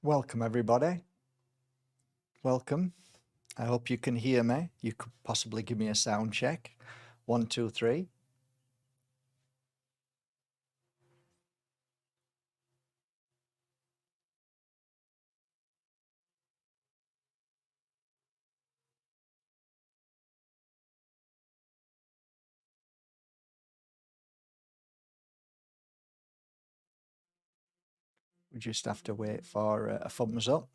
Welcome, everybody. Welcome. I hope you can hear me. You could possibly give me a sound check. 1, 2, 3. We just have to wait for a thumbs up.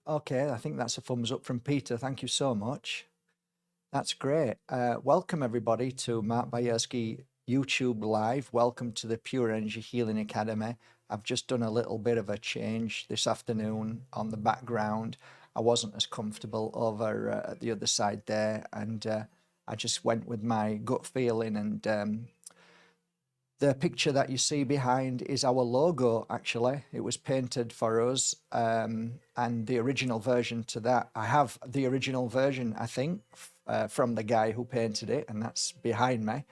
Okay, I think that's a thumbs up from Peter. Thank you so much. That's great. Welcome, everybody, to Mark Bajerski YouTube Live. Welcome to the Pure Energy Healing Academy. I've just done a little bit of a change this afternoon on the background. I wasn't as comfortable over at the other side there, and I just went with my gut feeling, and the picture that you see behind is our logo, actually. It was painted for us, and the original version to that. I have the original version, I think, from the guy who painted it, and that's behind me.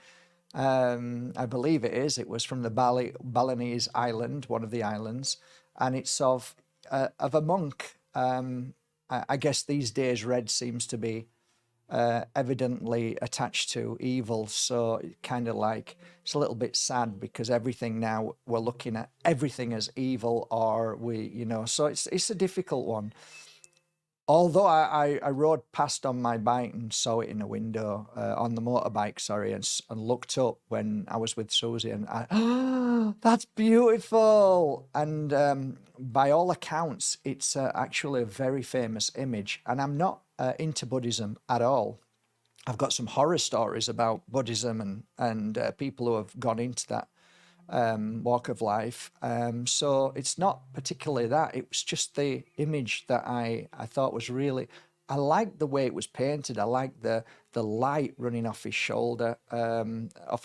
I believe it is. It was from the Balinese island, one of the islands, and it's of a monk. I guess these days red seems to be evidently attached to evil, so kind of like it's a little bit sad because everything now we're looking at everything as evil, or so it's a difficult one. Although I rode past on my bike and saw it in a window on the motorbike, sorry, and looked up when I was with Susie, and that's beautiful. And by all accounts, it's actually a very famous image. And I'm not into Buddhism at all. I've got some horror stories about Buddhism and people who have gone into that walk of life. So it's not particularly that. It was just the image that I thought was really, I liked the way it was painted. I liked the light running off his shoulder, and off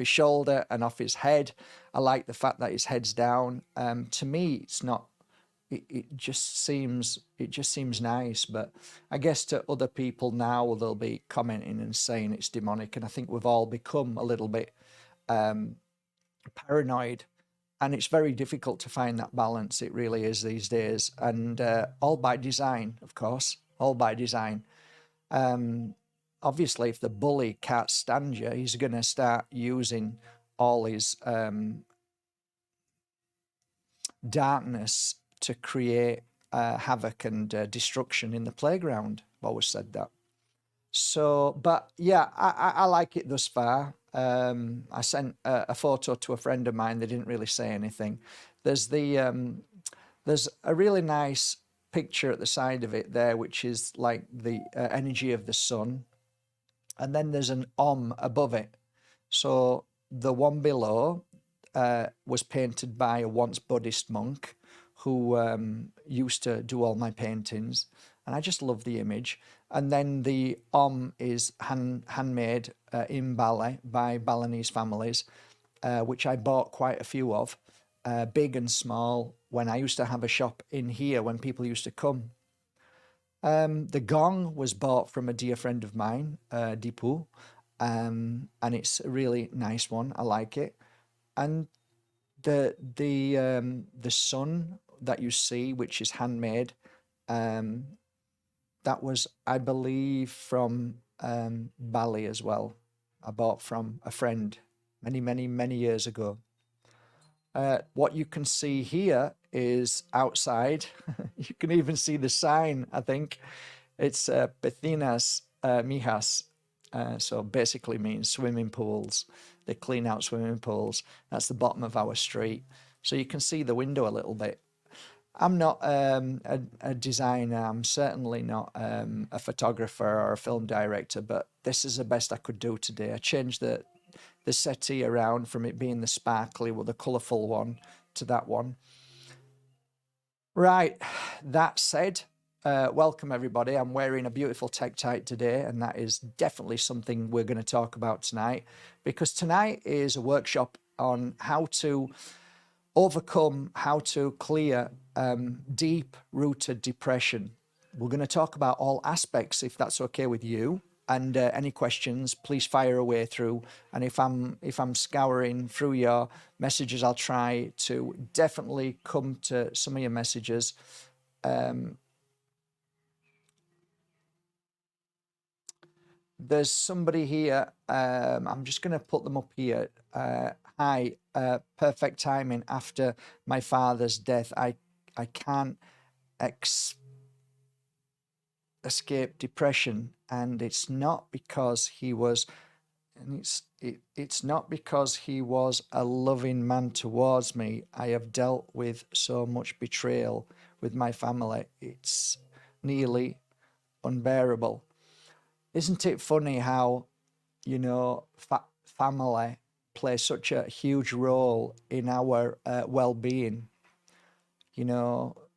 his head. I like the fact that his head's down. To me, it's not. It just seems nice, but I guess to other people now they'll be commenting and saying it's demonic, and I think we've all become a little bit paranoid, and it's very difficult to find that balance. It really is these days, and all by design, of course, all by design. Obviously, if the bully can't stand you, he's going to start using all his darkness to create havoc and destruction in the playground. I've always said that. So, but yeah, I like it thus far. I sent a photo to a friend of mine. They didn't really say anything. There's a really nice picture at the side of it there, which is like the energy of the sun, and then there's an Om above it. So the one below was painted by a once Buddhist monk who used to do all my paintings, and I just love the image. And then the Om is handmade in Bali by Balinese families, which I bought quite a few of, big and small, when I used to have a shop in here when people used to come. The gong was bought from a dear friend of mine, Dipu, and it's a really nice one. I like it. And the sun that you see, which is handmade, that was, I believe, from Bali as well. I bought from a friend many years ago. What you can see here is outside. You can even see the sign, I think. It's Pecinas Mijas. So basically means swimming pools. They clean out swimming pools. That's the bottom of our street. So you can see the window a little bit. I'm not a designer. I'm certainly not a photographer or a film director, but this is the best I could do today. I changed the settee around from it being the sparkly or the colourful one to that one. Right, that said, welcome everybody. I'm wearing a beautiful Tektite today, and that is definitely something we're going to talk about tonight, because tonight is a workshop on how to overcome, how to clear deep-rooted depression. We're going to talk about all aspects, if that's okay with you. And any questions, please fire away through. And if I'm scouring through your messages, I'll try to definitely come to some of your messages. There's somebody here. I'm just going to put them up here. Hi, perfect timing after my father's death. I can't escape depression, and it's not because he was, and it's not because he was a loving man towards me. I have dealt with so much betrayal with my family. It's nearly unbearable. Isn't it funny how, family plays such a huge role in our well-being?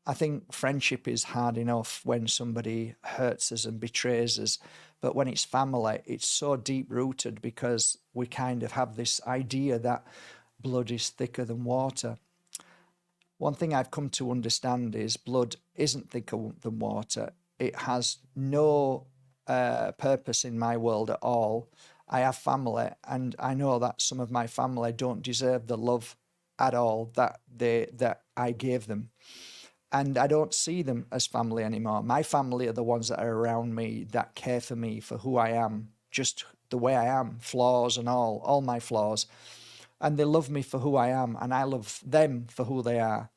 I think friendship is hard enough when somebody hurts us and betrays us, but when it's family, it's so deep rooted because we kind of have this idea that blood is thicker than water. One thing I've come to understand is blood isn't thicker than water. It has no purpose in my world at all. I have family, and I know that some of my family don't deserve the love at all that I gave them, and I don't see them as family anymore. My family are the ones that are around me, that care for me for who I am, just the way I am, flaws and all my flaws, and they love me for who I am, and I love them for who they are.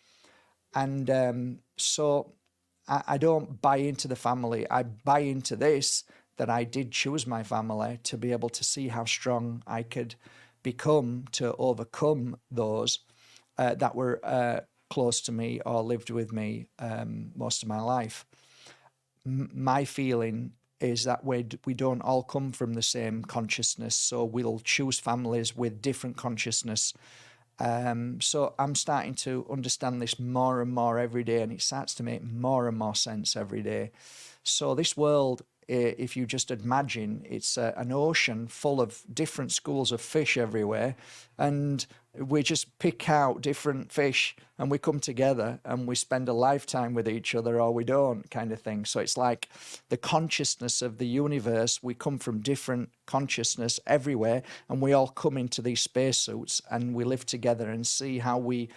And so I don't buy into the family. I buy into this, that I did choose my family to be able to see how strong I could become to overcome those that were close to me or lived with me most of my life. My feeling is that we don't all come from the same consciousness, so we'll choose families with different consciousness. So I'm starting to understand this more and more every day, and it starts to make more and more sense every day. So this world, if you just imagine, it's an ocean full of different schools of fish everywhere, and we just pick out different fish and we come together and we spend a lifetime with each other, or we don't, kind of thing. So it's like the consciousness of the universe. We come from different consciousness everywhere, and we all come into these spacesuits and we live together and see how we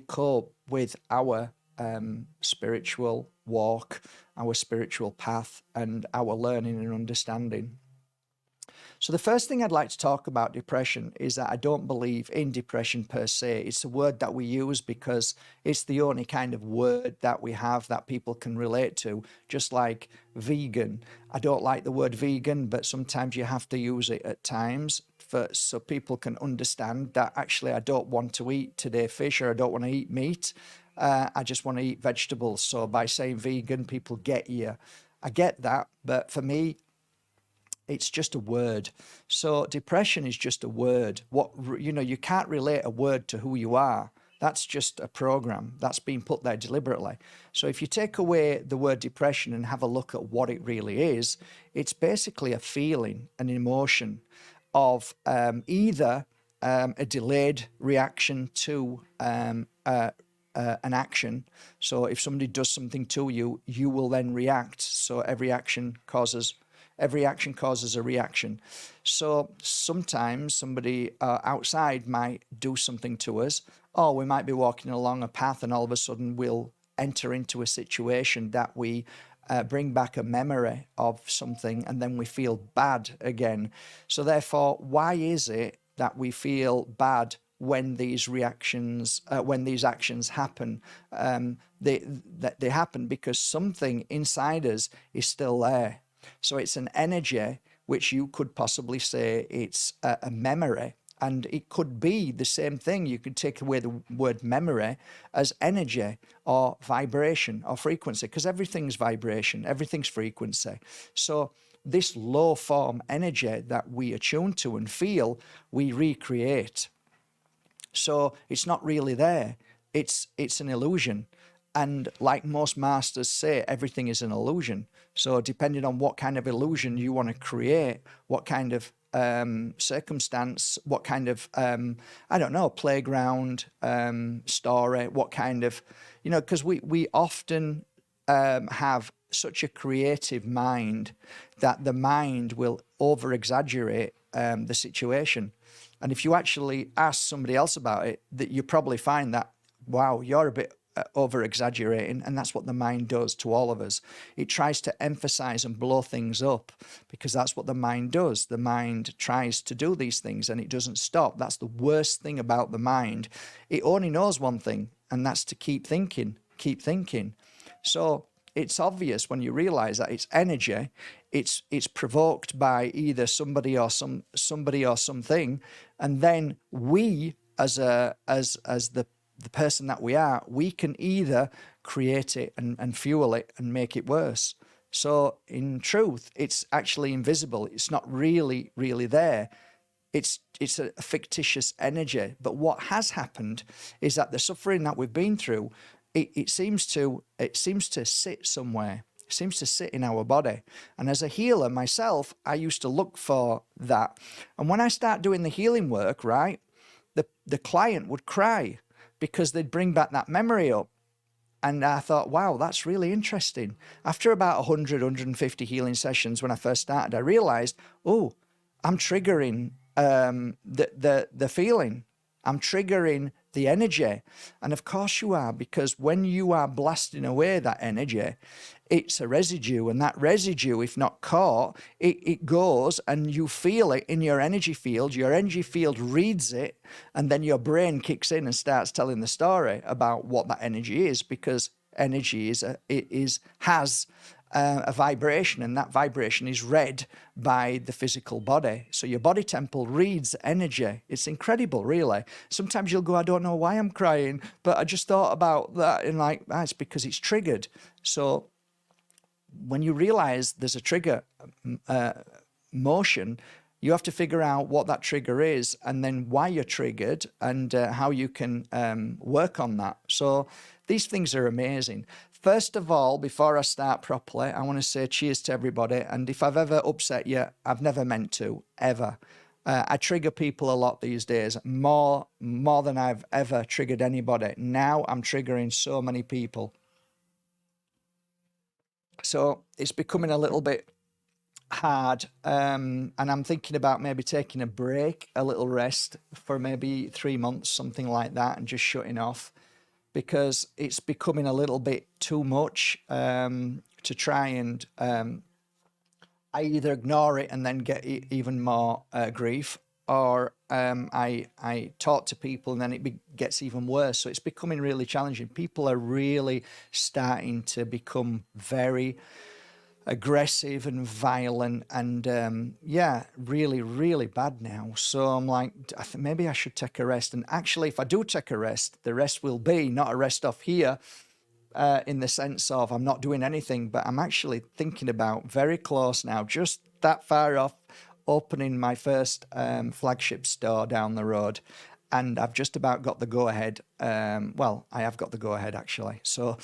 cope with our spiritual walk, our spiritual path, and our learning and understanding. So the first thing I'd like to talk about depression is that I don't believe in depression per se. It's a word that we use because it's the only kind of word that we have that people can relate to, just like vegan. I don't like the word vegan, but sometimes you have to use it at times so people can understand that actually I don't want to eat today fish, or I don't want to eat meat. I just want to eat vegetables. So by saying vegan, people get you. I get that, but for me, it's just a word. So depression is just a word. You can't relate a word to who you are. That's just a program that's been put there deliberately. So if you take away the word depression and have a look at what it really is, it's basically a feeling, an emotion of either a delayed reaction to an action. So if somebody does something to you, you will then react. So every action causes a reaction. So sometimes somebody outside might do something to us, or we might be walking along a path and all of a sudden we'll enter into a situation that we bring back a memory of something, and then we feel bad again. So therefore, why is it that we feel bad when these actions happen? They happen because something inside us is still there. So it's an energy, which you could possibly say it's a memory. And it could be the same thing. You could take away the word memory as energy or vibration or frequency, because everything's vibration, everything's frequency. So this low form energy that we attune to and feel, we recreate. So it's not really there. It's an illusion. And like most masters say, everything is an illusion. So depending on what kind of illusion you want to create, what kind of circumstance, what kind of, playground, story, what kind of, because we often have such a creative mind that the mind will over exaggerate the situation. And if you actually ask somebody else about it, that you probably find that, wow, you're a bit over exaggerating. And that's what the mind does to all of us. It tries to emphasize and blow things up because that's what the mind does. The mind tries to do these things and it doesn't stop. That's the worst thing about the mind. It only knows one thing, and that's to keep thinking, keep thinking. So it's obvious when you realize that it's energy, it's provoked by either somebody or something, and then we as the person that we are, we can either create it and fuel it and make it worse. So in truth, it's actually invisible. It's not really there. It's a fictitious energy. But what has happened is that the suffering that we've been through, it seems to sit somewhere. It seems to sit in our body. And as a healer myself, I used to look for that. And when I start doing the healing work, right, the client would cry because they'd bring back that memory up. And I thought, wow, that's really interesting. After about 100, 150 healing sessions when I first started, I realized, oh, I'm triggering the feeling. I'm triggering the energy. And of course you are, because when you are blasting away that energy, it's a residue. And that residue, if not caught, it goes and you feel it in your energy field. Your energy field reads it, and then your brain kicks in and starts telling the story about what that energy is, because energy has a vibration, and that vibration is read by the physical body. So your body temple reads energy. It's incredible, really. Sometimes you'll go, I don't know why I'm crying, but I just thought about that, and like, it's because it's triggered. So when you realize there's a trigger motion, you have to figure out what that trigger is, and then why you're triggered, and how you can work on that. So these things are amazing. First of all, before I start properly, I want to say cheers to everybody. And if I've ever upset you, I've never meant to, ever. I trigger people a lot these days, more than I've ever triggered anybody. Now I'm triggering so many people. So it's becoming a little bit hard, and I'm thinking about maybe taking a break, a little rest for maybe 3 months, something like that, and just shutting off, because it's becoming a little bit too much to try and I either ignore it and then get even more grief, or I talk to people and then it gets even worse. So it's becoming really challenging. People are really starting to become very aggressive and violent, and really bad now. So I'm like, I think maybe I should take a rest. And actually, if I do take a rest, the rest will be not a rest off here, in the sense of I'm not doing anything, but I'm actually thinking about very close now, just that far off, opening my first flagship store down the road. And I've just about got the go-ahead. Well, I have got the go-ahead, actually. So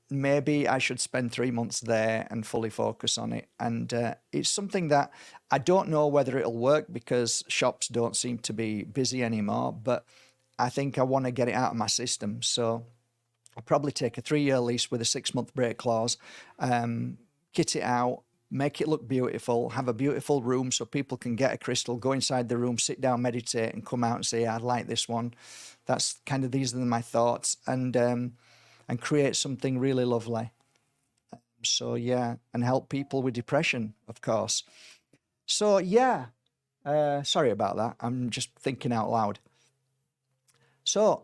maybe I should spend 3 months there and fully focus on it. And it's something that I don't know whether it'll work, because shops don't seem to be busy anymore. But I think I want to get it out of my system. So I'll probably take a 3-year lease with a 6-month break clause, kit it out, make it look beautiful, have a beautiful room so people can get a crystal, go inside the room, sit down, meditate, and come out and say, I like this one. That's kind of, these are my thoughts, and create something really lovely. So yeah, and help people with depression, of course. So yeah, sorry about that. I'm just thinking out loud. So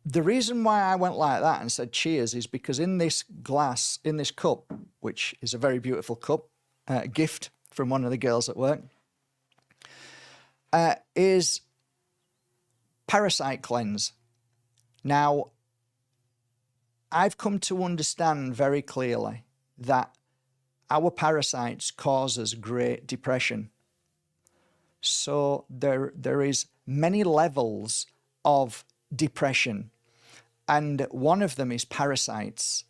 the reason why I went like that and said cheers is because in this glass, in this cup, which is a very beautiful cup, gift from one of the girls at work, is Parasite Cleanse. Now, I've come to understand very clearly that our parasites cause us great depression. So there is many levels of depression, and one of them is parasites.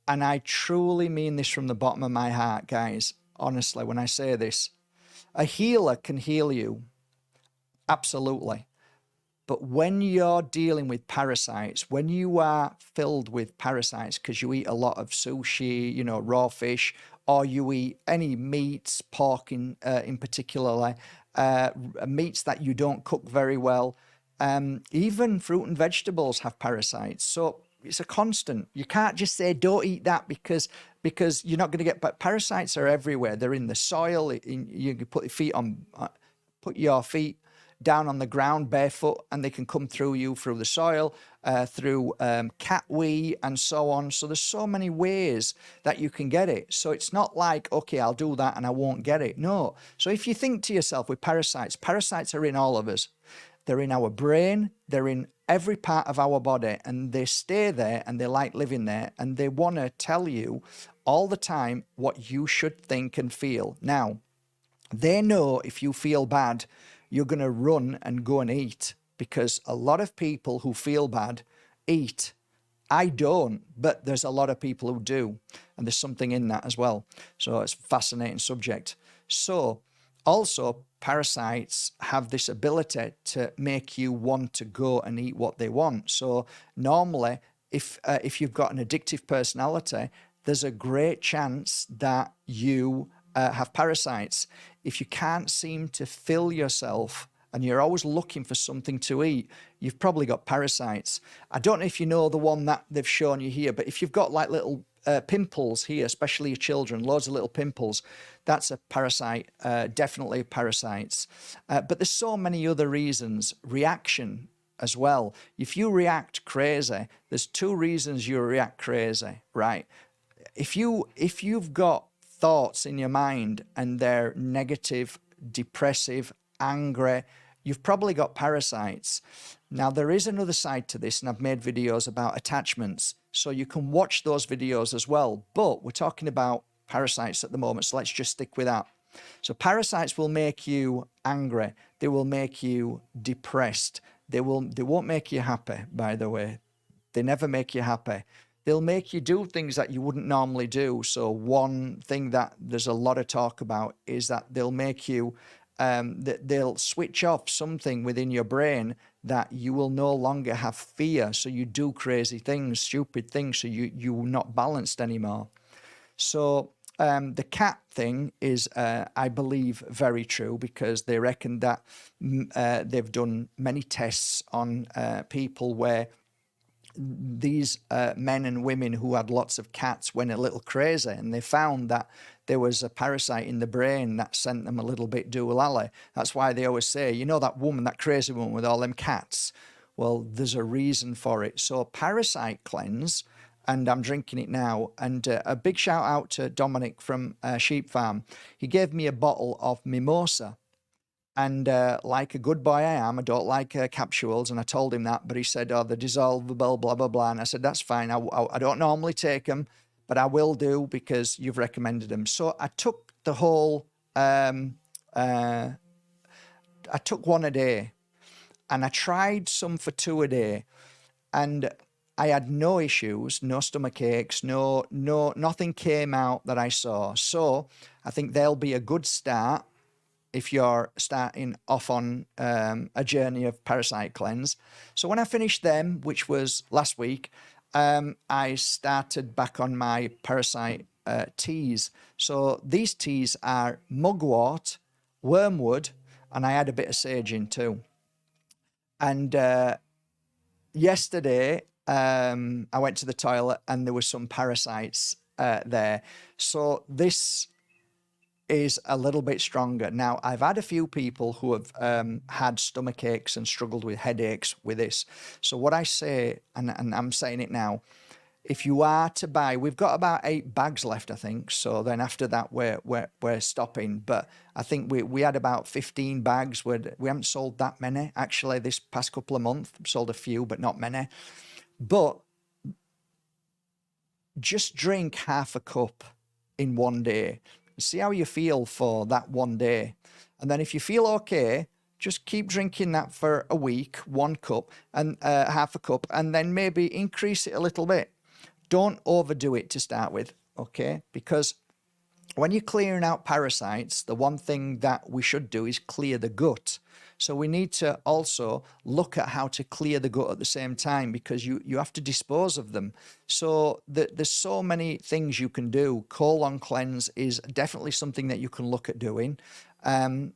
And I truly mean this from the bottom of my heart, guys. Honestly, when I say this, a healer can heal you, absolutely, But when you're dealing with parasites, when you are filled with parasites because you eat a lot of sushi, you know, raw fish, or you eat any meats, pork in particularly, meats that you don't cook very well, even fruit and vegetables have parasites. So it's a constant. You can't just say don't eat that because you're not going to get. But parasites are everywhere. They're in the soil. You can put your feet on, put your feet down on the ground barefoot, and they can come through you through the soil, through cat wee, and so on. So there's so many ways that you can get it. So it's not like, okay, I'll do that and I won't get it. No. So if you think to yourself with parasites, parasites are in all of us. They're in our brain, they're in every part of our body, and they stay there and they like living there, and they want to tell you all the time what you should think and feel. Now, they know if you feel bad, you're going to run and go and eat, because a lot of people who feel bad eat. I don't, but there's a lot of people who do, and there's something in that as well. So it's a fascinating subject. So also, parasites have this ability to make you want to go and eat what they want. So normally, if you've got an addictive personality, there's a great chance that you have parasites. If you can't seem to fill yourself and you're always looking for something to eat, you've probably got parasites. I don't know if you know the one that they've shown you here, but if you've got like little pimples here, especially your children, loads of little pimples, that's a parasite, definitely parasites. But there's so many other reasons. Reaction as well. If you react crazy, there's two reasons you react crazy, right? If you've got thoughts in your mind and they're negative, depressive, angry, you've probably got parasites. Now, there is another side to this, and I've made videos about attachments, so you can watch those videos as well. But we're talking about parasites at the moment, so let's just stick with that. So parasites will make you angry. They will make you depressed. They won't make you happy, by the way. They never make you happy. They'll make you do things that you wouldn't normally do. So one thing that there's a lot of talk about is that they'll make you, they'll switch off something within your brain that you will no longer have fear. So you do crazy things, stupid things, so you're not balanced anymore. So the cat thing is, I believe, very true, because they reckon that they've done many tests on people where these men and women who had lots of cats went a little crazy, and they found that there was a parasite in the brain that sent them a little bit doolally. That's why they always say, you know, that woman, that crazy woman with all them cats. Well, there's a reason for it. So parasite cleanse, and I'm drinking it now. And a big shout out to Dominic from Sheep Farm. He gave me a bottle of mimosa. And like a good boy I am, I don't like capsules, and I told him that, but he said, oh, they're dissolvable, blah, blah, blah. And I said, that's fine. I don't normally take them, but I will do because you've recommended them. So I took the whole, I took one a day, and I tried some for 2 a day, and I had no issues, no stomach aches, nothing came out that I saw. So I think they'll be a good start if you're starting off on a journey of parasite cleanse. So when I finished them, which was last week, I started back on my parasite teas. So these teas are mugwort, wormwood, and I had a bit of sage in too. And yesterday, I went to the toilet and there were some parasites there. So this is a little bit stronger. Now, I've had a few people who have had stomach aches and struggled with headaches with this. So what I say, and I'm saying it now, if you are to buy, we've got about 8 bags left, I think. So then after that, we're stopping. But I think we had about 15 bags. We haven't sold that many, actually, this past couple of months. Sold a few, but not many. But just drink half a cup in one day. See how you feel for that one day. And then if you feel okay, just keep drinking that for a week, 1 cup and half a cup, and then maybe increase it a little bit. Don't overdo it to start with, okay? Because when you're clearing out parasites, the one thing that we should do is clear the gut. So we need to also look at how to clear the gut at the same time, because you have to dispose of them. So there's so many things you can do. Colon cleanse is definitely something that you can look at doing. And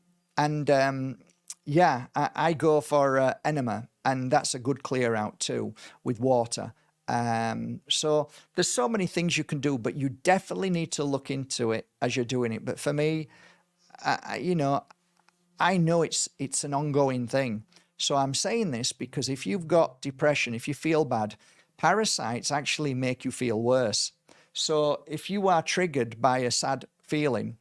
yeah, I go for enema, and that's a good clear out too with water. So there's so many things you can do, but you definitely need to look into it as you're doing it. But for me, you know, I know it's an ongoing thing. So I'm saying this because if you've got depression, if you feel bad, parasites actually make you feel worse. So if you are triggered by a sad feeling,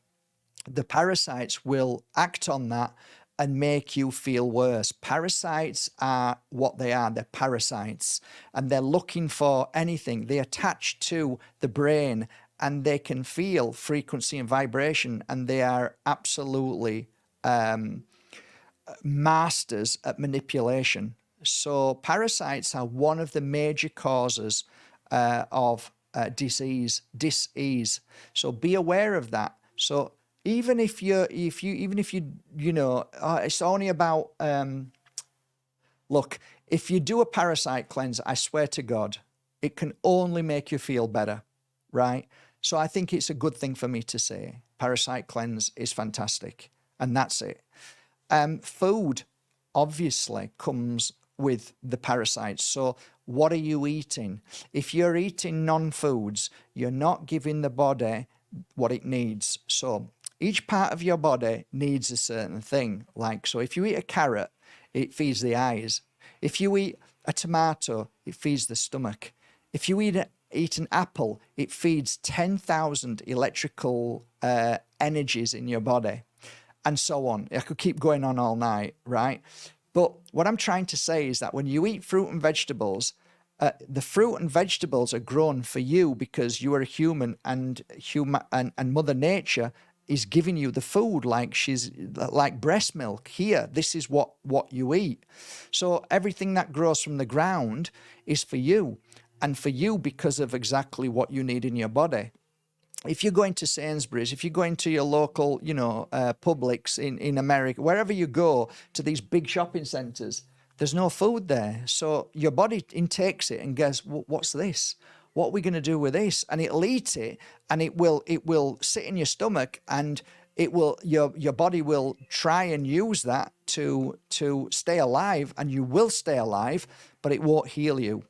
the parasites will act on that and make you feel worse. Parasites are what they are. They're parasites, and they're looking for anything. They attach to the brain, and they can feel frequency and vibration, and they are absolutely masters at manipulation. So parasites are one of the major causes of disease. So be aware of that. So even if you know, it's only about look, if you do a parasite cleanse, I swear to God, it can only make you feel better, right? So I think it's a good thing for me to say. Parasite cleanse is fantastic, and that's it. Food obviously comes with the parasites. So what are you eating? If you're eating non-foods, you're not giving the body what it needs. So each part of your body needs a certain thing. Like, so if you eat a carrot, it feeds the eyes. If you eat a tomato, it feeds the stomach. If you eat an apple, it feeds 10,000 electrical energies in your body, and so on. I could keep going on all night, right? But what I'm trying to say is that when you eat fruit and vegetables, the fruit and vegetables are grown for you because you are a human, and Mother Nature is giving you the food, like she's like breast milk. Here, this is what you eat. So everything that grows from the ground is for you, and for you because of exactly what you need in your body. If you're going to Sainsbury's, if you're going to your local, Publix in America, wherever you go to these big shopping centres, there's no food there. So your body intakes it and goes, what's this? What are we going to do with this? And it'll eat it, and it will sit in your stomach, and it will your body will try and use that to stay alive, and you will stay alive, but it won't heal you.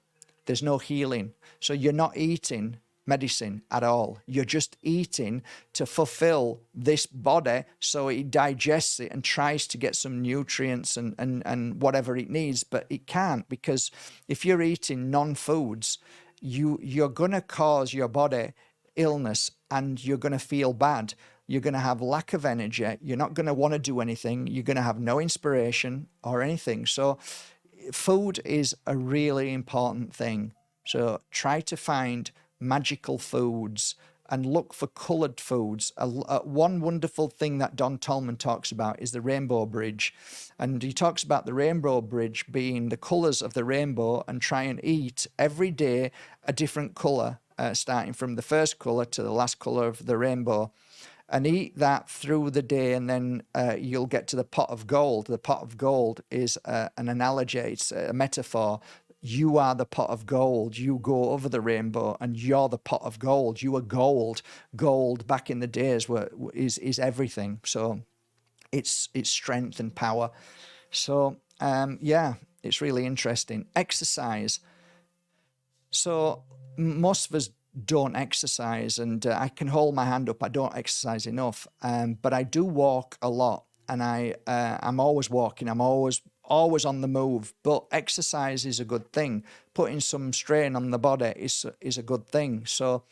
There's no healing. So you're not eating medicine at all. You're just eating to fulfill this body so it digests it and tries to get some nutrients and whatever it needs, but it can't, because if you're eating non-foods, you're going to cause your body illness, and you're going to feel bad. You're going to have lack of energy. You're not going to want to do anything. You're going to have no inspiration or anything. So food is a really important thing. So try to find magical foods and look for coloured foods. One wonderful thing that Don Tolman talks about is the rainbow bridge. And he talks about the rainbow bridge being the colours of the rainbow, and try and eat every day a different colour, starting from the first colour to the last colour of the rainbow. And eat that through the day, and then you'll get to the pot of gold. The pot of gold is an analogy, it's a metaphor. You are the pot of gold. You go over the rainbow, and you're the pot of gold. You are gold. Gold back in the days is everything. So it's strength and power. So yeah, it's really interesting. Exercise. So most of us don't exercise, and I can hold my hand up. I don't exercise enough, but I do walk a lot, and I'm always walking. I'm always on the move. But exercise is a good thing. Putting some strain on the body is a good thing. So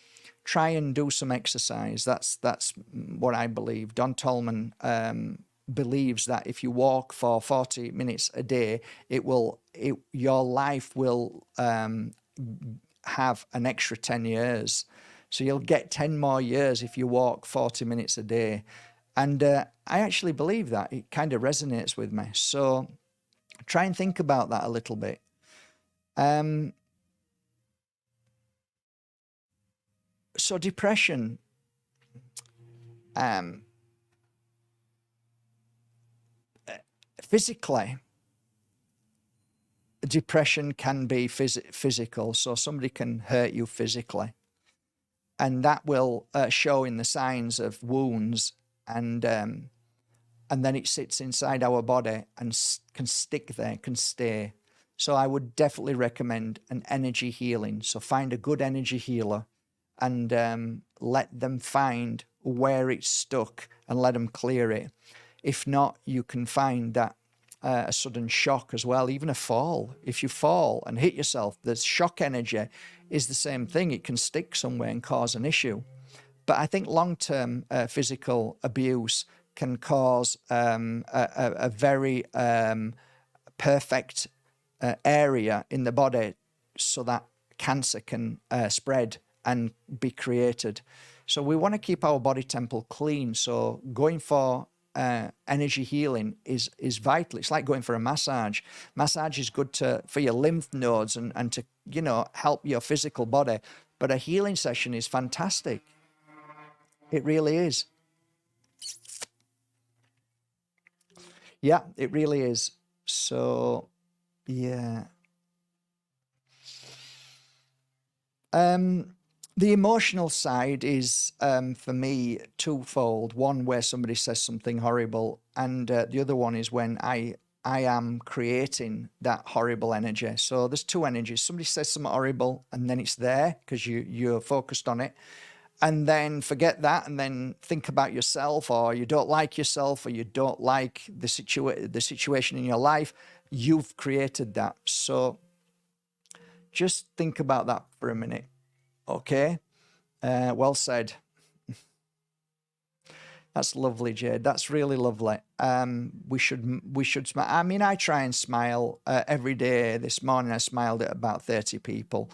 try and do some exercise. That's what I believe. Don Tolman believes that if you walk for 40 minutes a day, your life will have an extra 10 years. So you'll get 10 more years if you walk 40 minutes a day. And I actually believe that. It kind of resonates with me. So try and think about that a little bit. So depression, physically, depression can be physical. So somebody can hurt you physically, and that will show in the signs of wounds, and then it sits inside our body and can stick there, can stay. So I would definitely recommend an energy healing. So find a good energy healer and let them find where it's stuck and let them clear it. If not, you can find that a sudden shock as well, even a fall. If you fall and hit yourself, the shock energy is the same thing. It can stick somewhere and cause an issue. But I think long-term physical abuse can cause a very perfect area in the body so that cancer can spread and be created. So we want to keep our body temple clean. So going for energy healing is vital. It's like going for a massage. Massage is good for your lymph nodes and to, help your physical body. But a healing session is fantastic. It really is. Yeah, it really is. So, yeah. The emotional side is, for me, twofold. One where somebody says something horrible, and the other one is when I am creating that horrible energy. So there's two energies. Somebody says something horrible, and then it's there because you're focused on it. And then forget that, and then think about yourself, or you don't like yourself, or you don't like the situation in your life. You've created that. So just think about that for a minute. Okay. Well said. That's lovely, Jade. That's really lovely. We should smile. I mean, I try and smile every day. This morning I smiled at about 30 people.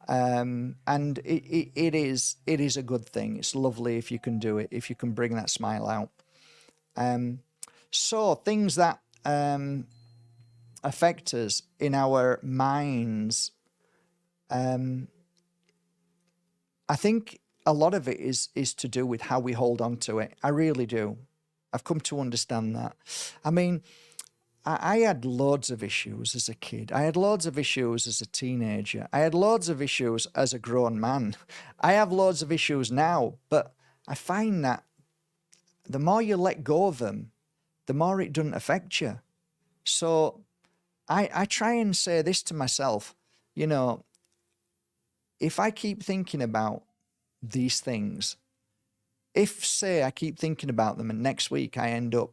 And it is a good thing. It's lovely if you can do it, if you can bring that smile out. So things that affect us in our minds, I think a lot of it is to do with how we hold on to it. I really do. I've come to understand that. I mean, I had loads of issues as a kid. I had loads of issues as a teenager. I had loads of issues as a grown man. I have loads of issues now, but I find that the more you let go of them, the more it doesn't affect you. So I try and say this to myself, if I keep thinking about these things, if, say, I keep thinking about them and next week I end up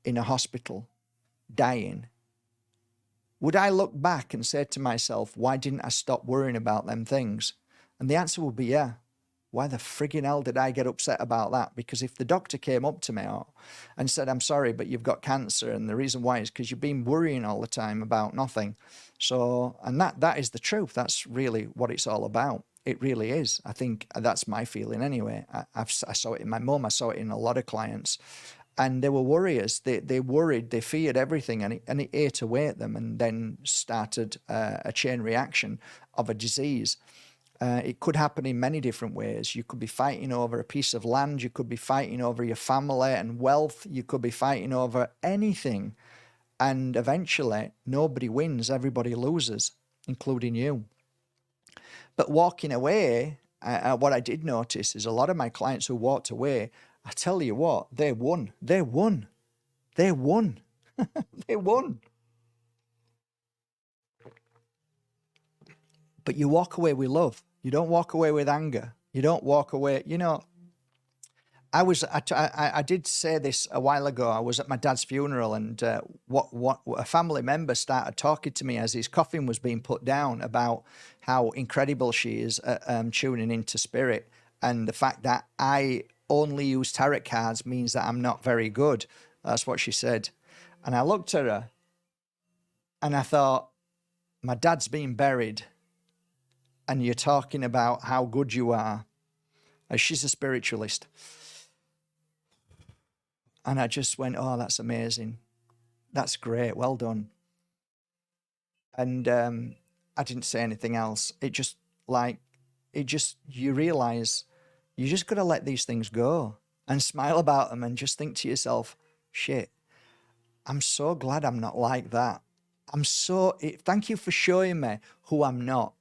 in a hospital dying, would I look back and say to myself, why didn't I stop worrying about them things? And the answer would be, yeah. Why the friggin' hell did I get upset about that? Because if the doctor came up to me and said, I'm sorry, but you've got cancer, and the reason why is because you've been worrying all the time about nothing. So, and that is the truth. That's really what it's all about. It really is. I think that's my feeling anyway. I saw it in my mum. I saw it in a lot of clients. And they were worriers. They worried, they feared everything, and it ate away at them, and then started a chain reaction of a disease. It could happen in many different ways. You could be fighting over a piece of land. You could be fighting over your family and wealth. You could be fighting over anything. And eventually, nobody wins. Everybody loses, including you. But walking away, what I did notice is a lot of my clients who walked away, I tell you what, they won. They won. They won. They won. But you walk away with love. You don't walk away with anger. You don't walk away, I did say this a while ago. I was at my dad's funeral, and what a family member started talking to me as his coffin was being put down about how incredible she is at tuning into spirit, and the fact that I only use tarot cards means that I'm not very good. That's what she said. And I looked at her and I thought, my dad's been buried, and you're talking about how good you are. She's a spiritualist. And I just went, oh, that's amazing. That's great. Well done. And I didn't say anything else. You realize you just got to let these things go. and smile about them and just think to yourself, shit, I'm so glad I'm not like that. Thank you for showing me who I'm not.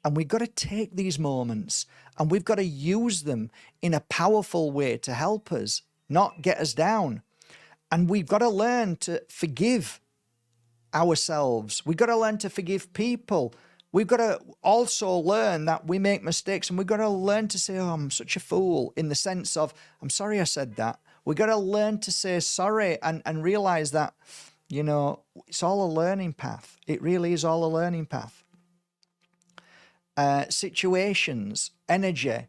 And we've got to take these moments and we've got to use them in a powerful way to help us, not get us down. And we've got to learn to forgive ourselves. We've got to learn to forgive people. We've got to also learn that we make mistakes, and we've got to learn to say, oh, I'm such a fool, in the sense of, I'm sorry I said that. We've got to learn to say sorry and realize that, it's all a learning path. It really is all a learning path. Situations, energy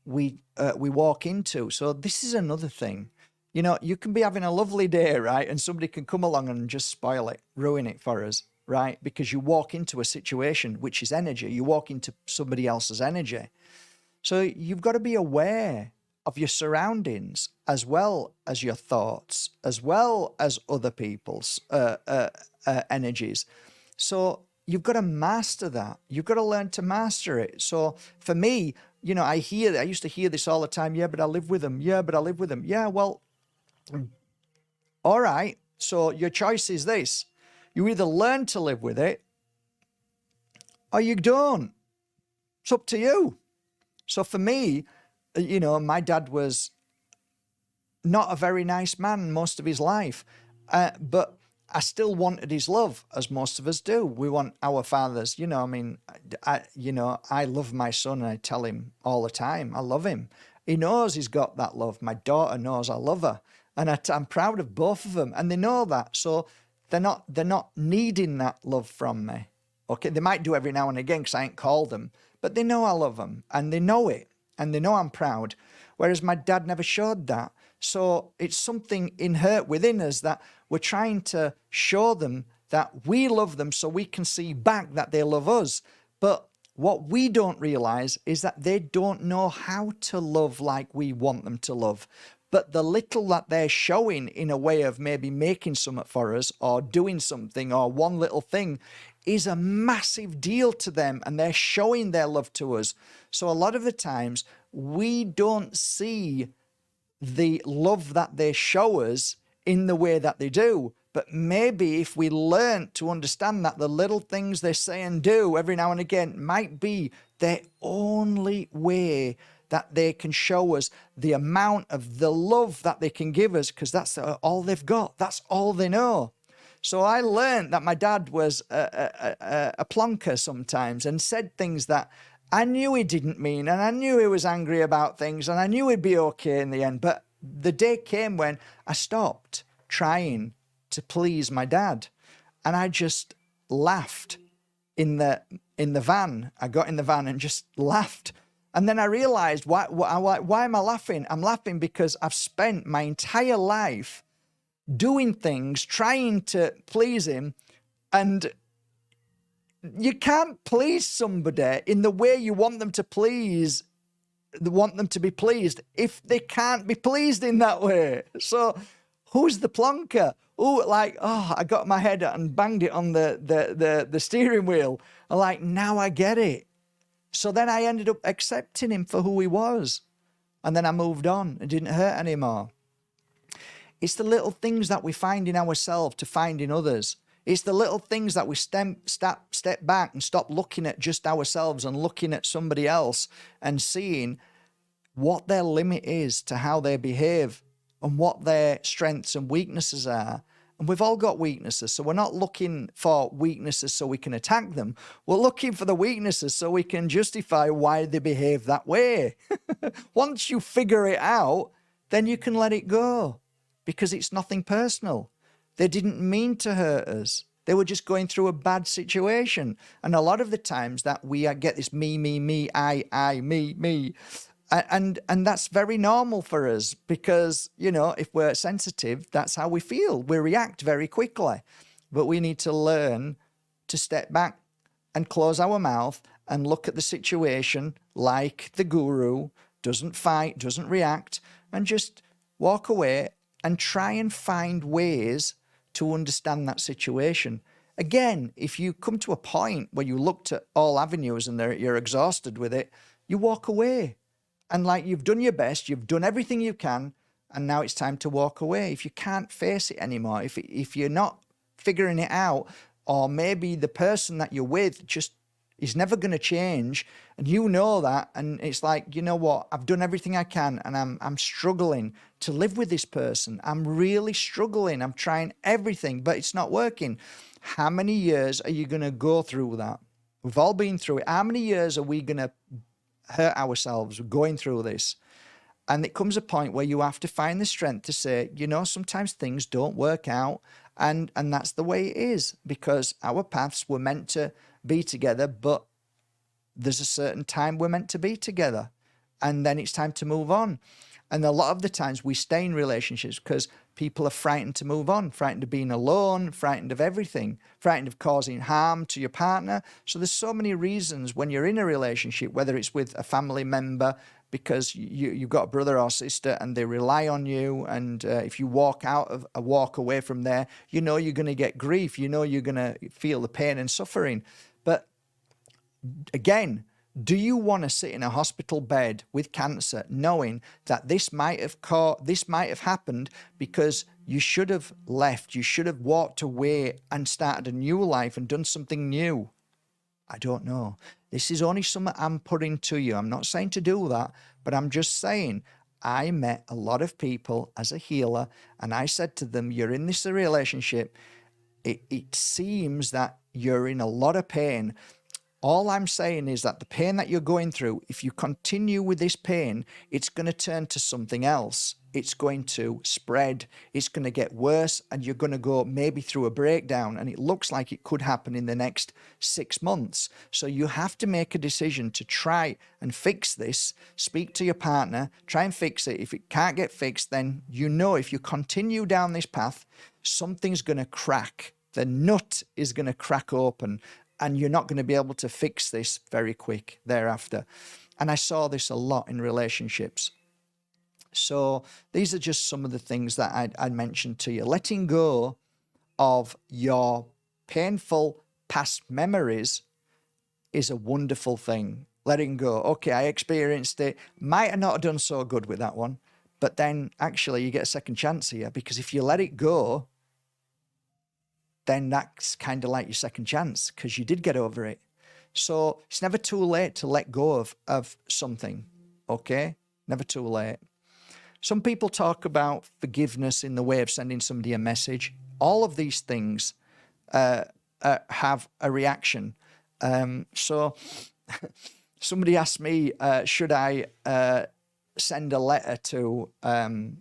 we walk into. So this is another thing. You can be having a lovely day, right? And somebody can come along and just spoil it, ruin it for us, right? Because you walk into a situation, which is energy. You walk into somebody else's energy. So you've got to be aware of your surroundings as well as your thoughts, as well as other people's energies. So you've got to master that. You've got to learn to master it. So for me, I used to hear this all the time. Yeah, but I live with them. Yeah, but I live with them. Yeah, well, all right. So your choice is this. You either learn to live with it or you don't. It's up to you. So for me, my dad was not a very nice man most of his life, but I still wanted his love, as most of us do. We want our fathers, I love my son and I tell him all the time, I love him. He knows he's got that love. My daughter knows I love her. And I'm proud of both of them. And they know that. So they're not needing that love from me. Okay, they might do every now and again because I ain't called them. But they know I love them and they know it. And they know I'm proud. Whereas my dad never showed that. So it's something inherent within us that we're trying to show them that we love them so we can see back that they love us. But what we don't realize is that they don't know how to love like we want them to love. But the little that they're showing in a way of maybe making something for us or doing something or one little thing is a massive deal to them, and they're showing their love to us. So a lot of the times we don't see the love that they show us in the way that they do. But maybe if we learn to understand that the little things they say and do every now and again might be their only way that they can show us the amount of the love that they can give us, because that's all they've got. That's all they know. So I learned that my dad was a plonker sometimes and said things that I knew he didn't mean, and I knew he was angry about things, and I knew he'd be okay in the end. But the day came when I stopped trying to please my dad, and I just laughed in the van. I got in the van and just laughed. And then I realized, why am I laughing? I'm laughing because I've spent my entire life doing things, trying to please him, and you can't please somebody in the way you want them to be pleased if they can't be pleased in that way. So who's the plonker? I got my head out and banged it on the steering wheel. Now I get it. So then I ended up accepting him for who he was. And then I moved on. It didn't hurt anymore. It's the little things that we find in ourselves to find in others. It's the little things that we step back and stop looking at just ourselves and looking at somebody else and seeing what their limit is to how they behave and what their strengths and weaknesses are. And we've all got weaknesses, so we're not looking for weaknesses so we can attack them. We're looking for the weaknesses so we can justify why they behave that way. Once you figure it out, then you can let it go. Because it's nothing personal. They didn't mean to hurt us. They were just going through a bad situation. And a lot of the times that we get this me, I, me. And that's very normal for us because, if we're sensitive, that's how we feel. We react very quickly. But we need to learn to step back and close our mouth and look at the situation like the guru, doesn't fight, doesn't react, and just walk away and try and find ways to understand that situation. Again, if you come to a point where you looked at all avenues and you're exhausted with it, you walk away And like, you've done your best, you've done everything you can, and now it's time to walk away. If you can't face it anymore, if you're not figuring it out, or maybe the person that you're with just is never going to change, and you know that, and it's like, you know what, I've done everything I can, and I'm struggling to live with this person. I'm really struggling. I'm trying everything, but it's not working. How many years are you going to go through that? We've all been through it. How many years are we going to hurt ourselves going through this? And it comes a point where you have to find the strength to say, you know, sometimes things don't work out, and that's the way it is, because our paths were meant to be together, but there's a certain time we're meant to be together, and then it's time to move on. And a lot of the times we stay in relationships because people are frightened to move on, frightened of being alone, frightened of everything, frightened of causing harm to your partner. So there's so many reasons when you're in a relationship, whether it's with a family member, because you've got a brother or sister and they rely on you. And if you walk away from there, you know you're going to get grief. You know you're going to feel the pain and suffering. But again, do you want to sit in a hospital bed with cancer knowing that this might have happened because you should have left, you should have walked away and started a new life and done something new? I don't know. This is only something I'm putting to you. I'm not saying to do that, but I'm just saying I met a lot of people as a healer, and I said to them, you're in this relationship. It seems that you're in a lot of pain. All I'm saying is that the pain that you're going through, if you continue with this pain, it's going to turn to something else. It's going to spread. It's going to get worse, and you're going to go maybe through a breakdown, and it looks like it could happen in the next 6 months. So you have to make a decision to try and fix this. Speak to your partner, try and fix it. If it can't get fixed, then you know if you continue down this path, something's going to crack. The nut is going to crack open, and you're not going to be able to fix this very quick thereafter. And I saw this a lot in relationships. So these are just some of the things that I'd mentioned to you. Letting go of your painful past memories is a wonderful thing. Letting go. Okay, I experienced it. Might have not done so good with that one. But then actually you get a second chance here, because if you let it go, then that's kind of like your second chance, because you did get over it. So it's never too late to let go of something, okay? Never too late. Some people talk about forgiveness in the way of sending somebody a message. All of these things have a reaction. So somebody asked me, should I send a letter to, I'm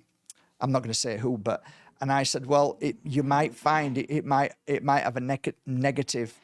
not going to say who, but... And I said, well, you might find it might have a negative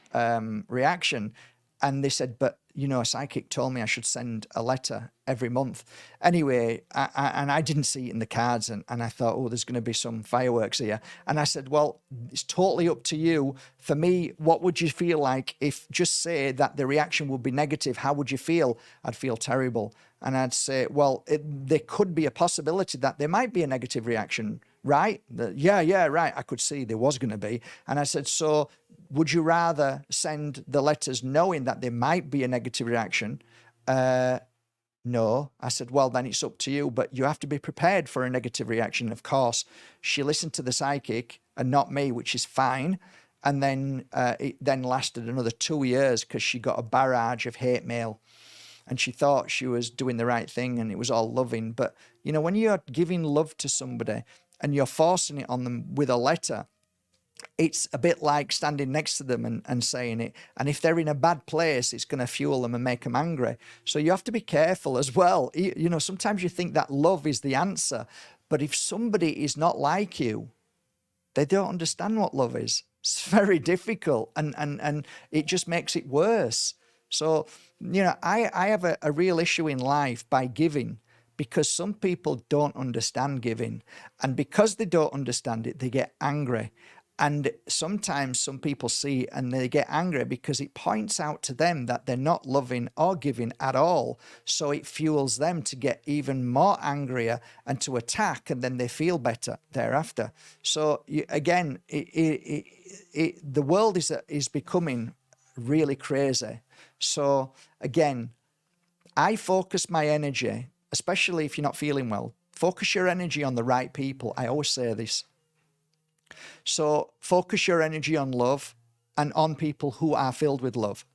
reaction. And they said, but, you know, a psychic told me I should send a letter every month. Anyway, and I didn't see it in the cards. And I thought, oh, there's going to be some fireworks here. And I said, well, it's totally up to you. For me, what would you feel like if, just say that the reaction would be negative? How would you feel? I'd feel terrible. And I'd say, well, there could be a possibility that there might be a negative reaction, right? Yeah, right. I could see there was going to be. And I said, so would you rather send the letters knowing that there might be a negative reaction? No. I said, well, then it's up to you, but you have to be prepared for a negative reaction. Of course, she listened to the psychic and not me, which is fine. And then it then lasted another 2 years because she got a barrage of hate mail. And she thought she was doing the right thing and it was all loving. But, you know, when you're giving love to somebody and you're forcing it on them with a letter, it's a bit like standing next to them and saying it. And if they're in a bad place, it's going to fuel them and make them angry. So you have to be careful as well. You know, sometimes you think that love is the answer. But if somebody is not like you, they don't understand what love is. It's very difficult. And it just makes it worse. So, you know, I have a real issue in life by giving, because some people don't understand giving. And because they don't understand it, they get angry. And sometimes some people see it and they get angry because it points out to them that they're not loving or giving at all. So it fuels them to get even more angrier and to attack, and then they feel better thereafter. So again, the world is becoming really crazy. So again, I focus my energy especially if you're not feeling well. Focus your energy on the right people. I always say this. So focus your energy on love and on people who are filled with love.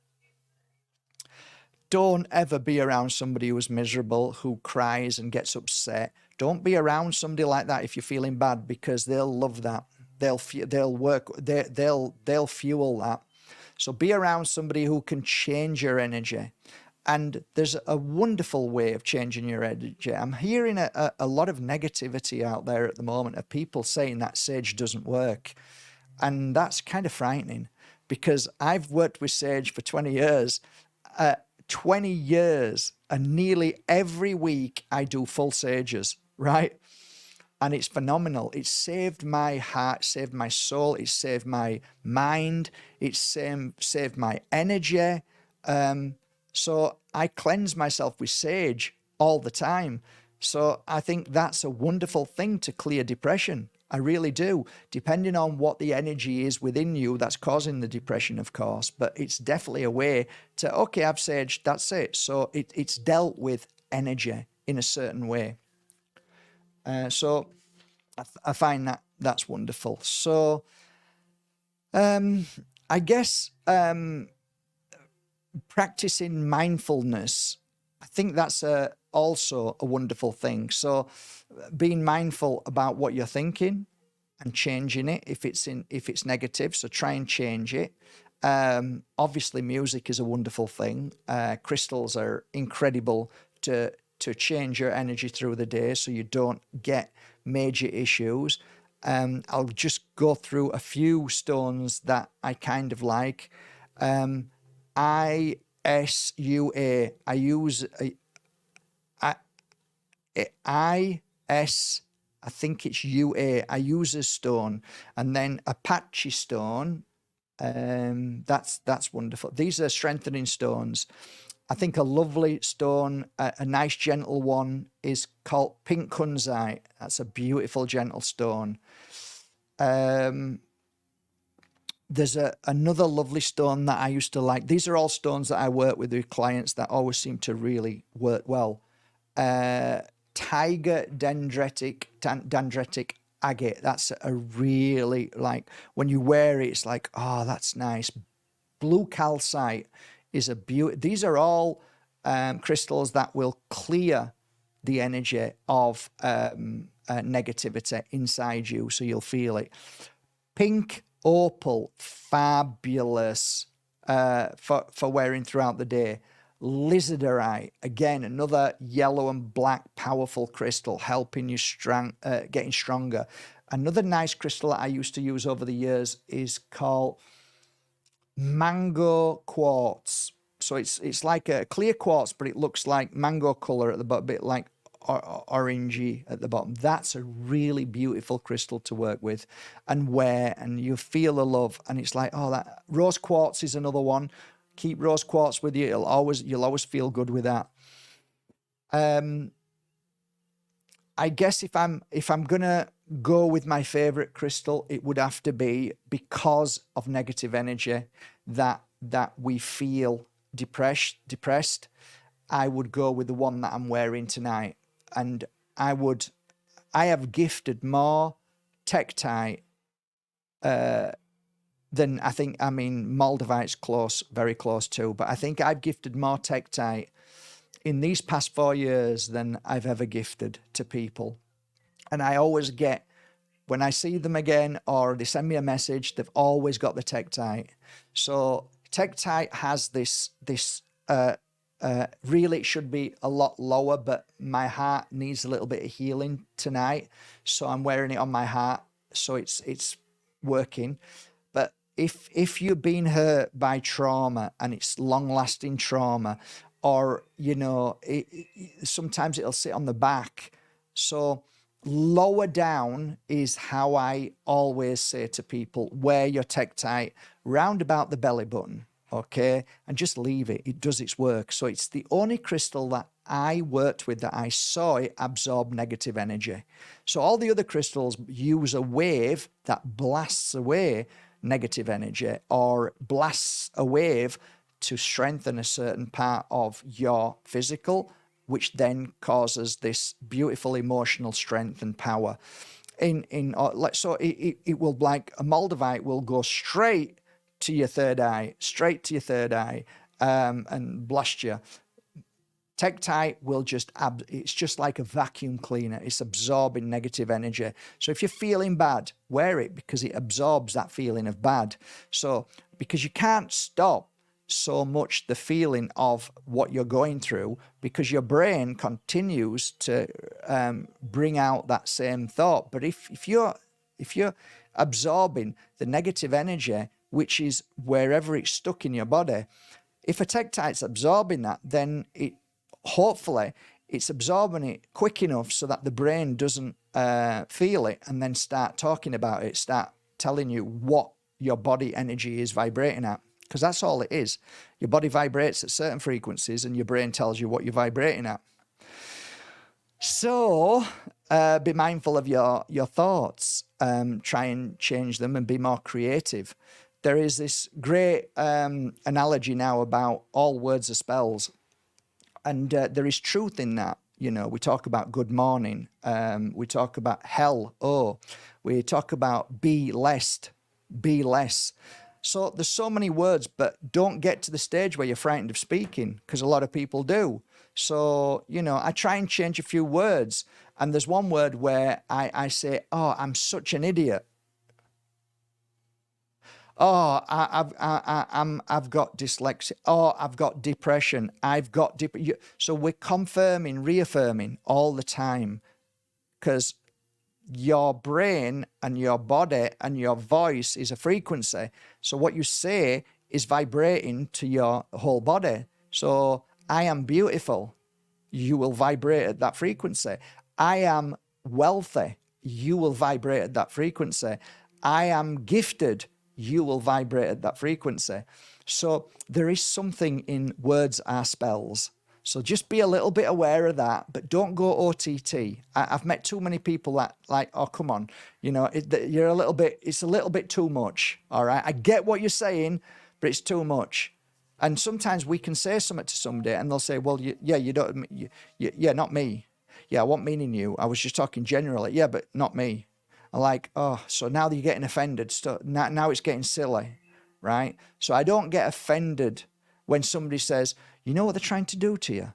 Don't ever be around somebody who's miserable, who cries and gets upset. Don't be around somebody like that if you're feeling bad, because they'll love that. They'll fuel that. So be around somebody who can change your energy. And there's a wonderful way of changing your energy. I'm hearing a lot of negativity out there at the moment of people saying that sage doesn't work. And that's kind of frightening, because I've worked with sage for 20 years. 20 years, and nearly every week I do full sages, right? And it's phenomenal. It's saved my heart, saved my soul, it's saved my mind, it's saved my energy. So I cleanse myself with sage all the time. So I think that's a wonderful thing to clear depression. I really do, depending on what the energy is within you that's causing the depression, of course. But it's definitely a way to, okay, I've sage, that's it. So it's dealt with energy in a certain way. So I find that's wonderful. So I guess practicing mindfulness, I think that's also a wonderful thing. So being mindful about what you're thinking and changing it if it's negative. So try and change it. Obviously, music is a wonderful thing. Crystals are incredible to change your energy through the day, so you don't get major issues. I'll just go through a few stones that I kind of like. ISUA. I use I think it's UA. I use a stone, and then Apache stone. That's wonderful. These are strengthening stones. I think a lovely stone, a nice gentle one, is called pink kunzite. That's a beautiful gentle stone. There's another lovely stone that I used to like. These are all stones that I work with clients that always seem to really work well. Tiger dendritic agate. That's a really, like, when you wear it, it's like, oh, that's nice. Blue calcite is a beauty. These are all crystals that will clear the energy of negativity inside you, so you'll feel it. Pink opal, fabulous for wearing throughout the day. Lizardite, again, another yellow and black powerful crystal, helping you getting stronger. Another nice crystal that I used to use over the years is called mango quartz. So it's like a clear quartz, but it looks like mango color at the bottom, a bit like orangey at the bottom. That's a really beautiful crystal to work with and wear, and you feel the love. And it's like, oh, that rose quartz is another one. Keep rose quartz with you. You'll always feel good with that. I guess if I'm gonna go with my favorite crystal, it would have to be, because of negative energy that we feel depressed. I would go with the one that I'm wearing tonight, and I have gifted more tektite than Moldavite's very close too, but I think I've gifted more tektite in these past 4 years than I've ever gifted to people. And I always get, when I see them again or they send me a message, they've always got the tektite. So tektite has this really, it should be a lot lower, but my heart needs a little bit of healing tonight, so I'm wearing it on my heart, so it's working. But if you've been hurt by trauma and it's long-lasting trauma, or sometimes it'll sit on the back, so lower down is how I always say to people, wear your tektite round about the belly button, okay, and just leave it. It does its work. So it's the only crystal that I worked with that I saw it absorb negative energy. So all the other crystals use a wave that blasts away negative energy, or blasts a wave to strengthen a certain part of your physical which then causes this beautiful emotional strength and power. It will, like a Moldavite will go straight to your third eye, and blast you. Tektite will it's just like a vacuum cleaner. It's absorbing negative energy. So if you're feeling bad, wear it because it absorbs that feeling of bad. So because you can't stop so much the feeling of what you're going through, because your brain continues to bring out that same thought. But if you're absorbing the negative energy, which is wherever it's stuck in your body, if a tektite's absorbing that, then hopefully it's absorbing it quick enough so that the brain doesn't feel it and then start talking about it, start telling you what your body energy is vibrating at. Because that's all it is. Your body vibrates at certain frequencies and your brain tells you what you're vibrating at. So be mindful of your thoughts. Try and change them and be more creative. There is this great analogy now about all words are spells. And there is truth in that. You know, we talk about good morning. We talk about hell. Oh, we talk about be less. So there's so many words, but don't get to the stage where you're frightened of speaking, because a lot of people do. So, you know, I try and change a few words. And there's one word where I say, oh, I'm such an idiot. Oh, I've got dyslexia. Oh, I've got depression. So we're confirming, reaffirming all the time, because your brain and your body and your voice is a frequency. So what you say is vibrating to your whole body. So I am beautiful. You will vibrate at that frequency. I am wealthy. You will vibrate at that frequency. I am gifted. You will vibrate at that frequency. So there is something in words are spells. So just be a little bit aware of that, but don't go OTT. I've met too many people that like, oh, come on, you know, it's a little bit too much. All right. I get what you're saying, but it's too much. And sometimes we can say something to somebody and they'll say, well, not me. Yeah, I wasn't meaning you. I was just talking generally. Yeah, but not me. I'm like, oh, so now you're getting offended. So now it's getting silly, right? So I don't get offended when somebody says, you know what they're trying to do to you,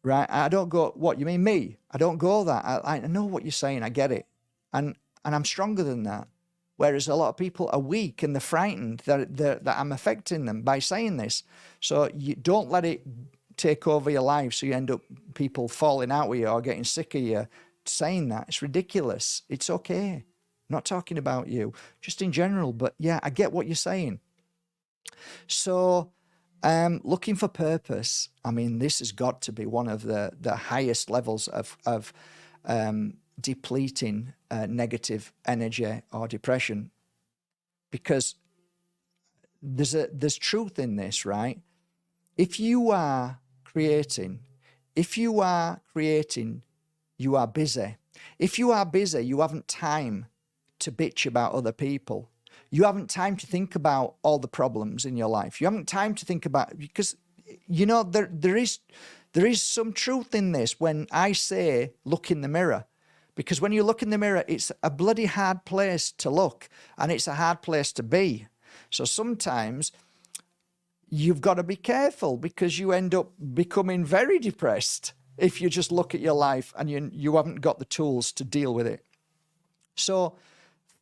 right? I don't go, what, you mean me? I don't go that. I know what you're saying. I get it. And I'm stronger than that. Whereas a lot of people are weak and they're frightened that I'm affecting them by saying this. So you don't let it take over your life so you end up people falling out with you or getting sick of you saying that. It's ridiculous. It's okay. I'm not talking about you, just in general. But yeah, I get what you're saying. So looking for purpose. I mean, this has got to be one of the highest levels of depleting negative energy or depression, because there's truth in this, right? If you are creating, you are busy. If you are busy, you haven't time to bitch about other people. You haven't time to think about all the problems in your life. You haven't time to think about, because, you know, there is some truth in this when I say look in the mirror. Because when you look in the mirror, it's a bloody hard place to look and it's a hard place to be. So sometimes you've got to be careful, because you end up becoming very depressed if you just look at your life and you haven't got the tools to deal with it. So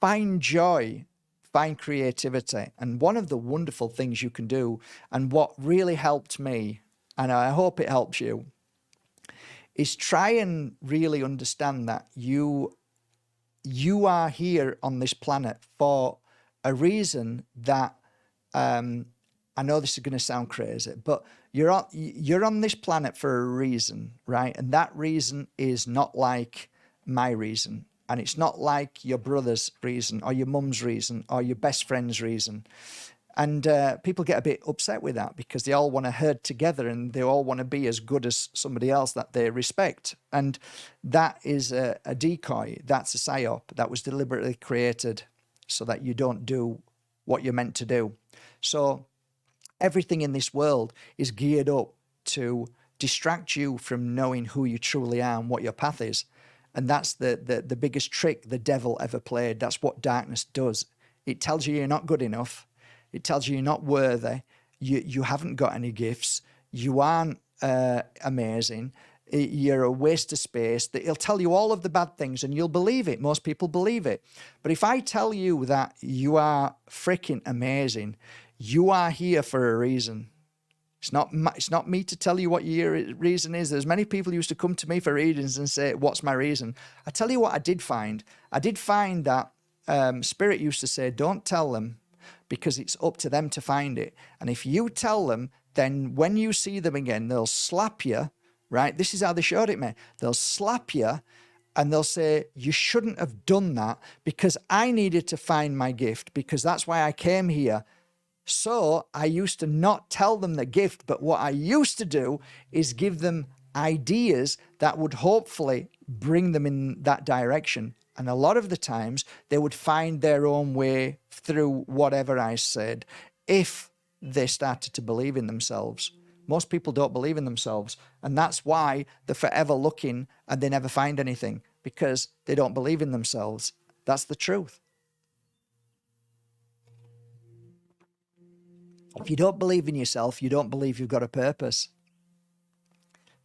find joy, find creativity. And one of the wonderful things you can do, and what really helped me, and I hope it helps you, is try and really understand that you are here on this planet for a reason that, I know this is going to sound crazy, but you're on this planet for a reason, right? And that reason is not like my reason. And it's not like your brother's reason or your mum's reason or your best friend's reason. And people get a bit upset with that, because they all want to herd together and they all want to be as good as somebody else that they respect. And that is a decoy. That's a psyop that was deliberately created so that you don't do what you're meant to do. So everything in this world is geared up to distract you from knowing who you truly are and what your path is. And that's the biggest trick the devil ever played. That's what darkness does. It tells you you're not good enough. It tells you you're not worthy. You haven't got any gifts. You aren't amazing. You're a waste of space. It'll tell you all of the bad things and you'll believe it. Most people believe it. But if I tell you that you are freaking amazing, you are here for a reason. It's not me to tell you what your reason is. There's many people who used to come to me for readings and say, what's my reason? I tell you what I did find. I did find that Spirit used to say, don't tell them, because it's up to them to find it. And if you tell them, then when you see them again, they'll slap you, right? This is how they showed it me. They'll slap you and they'll say, you shouldn't have done that because I needed to find my gift, because that's why I came here. So I used to not tell them the gift, but what I used to do is give them ideas that would hopefully bring them in that direction. And a lot of the times they would find their own way through whatever I said if they started to believe in themselves. Most people don't believe in themselves. And that's why they're forever looking and they never find anything, because they don't believe in themselves. That's the truth. If you don't believe in yourself, you don't believe you've got a purpose.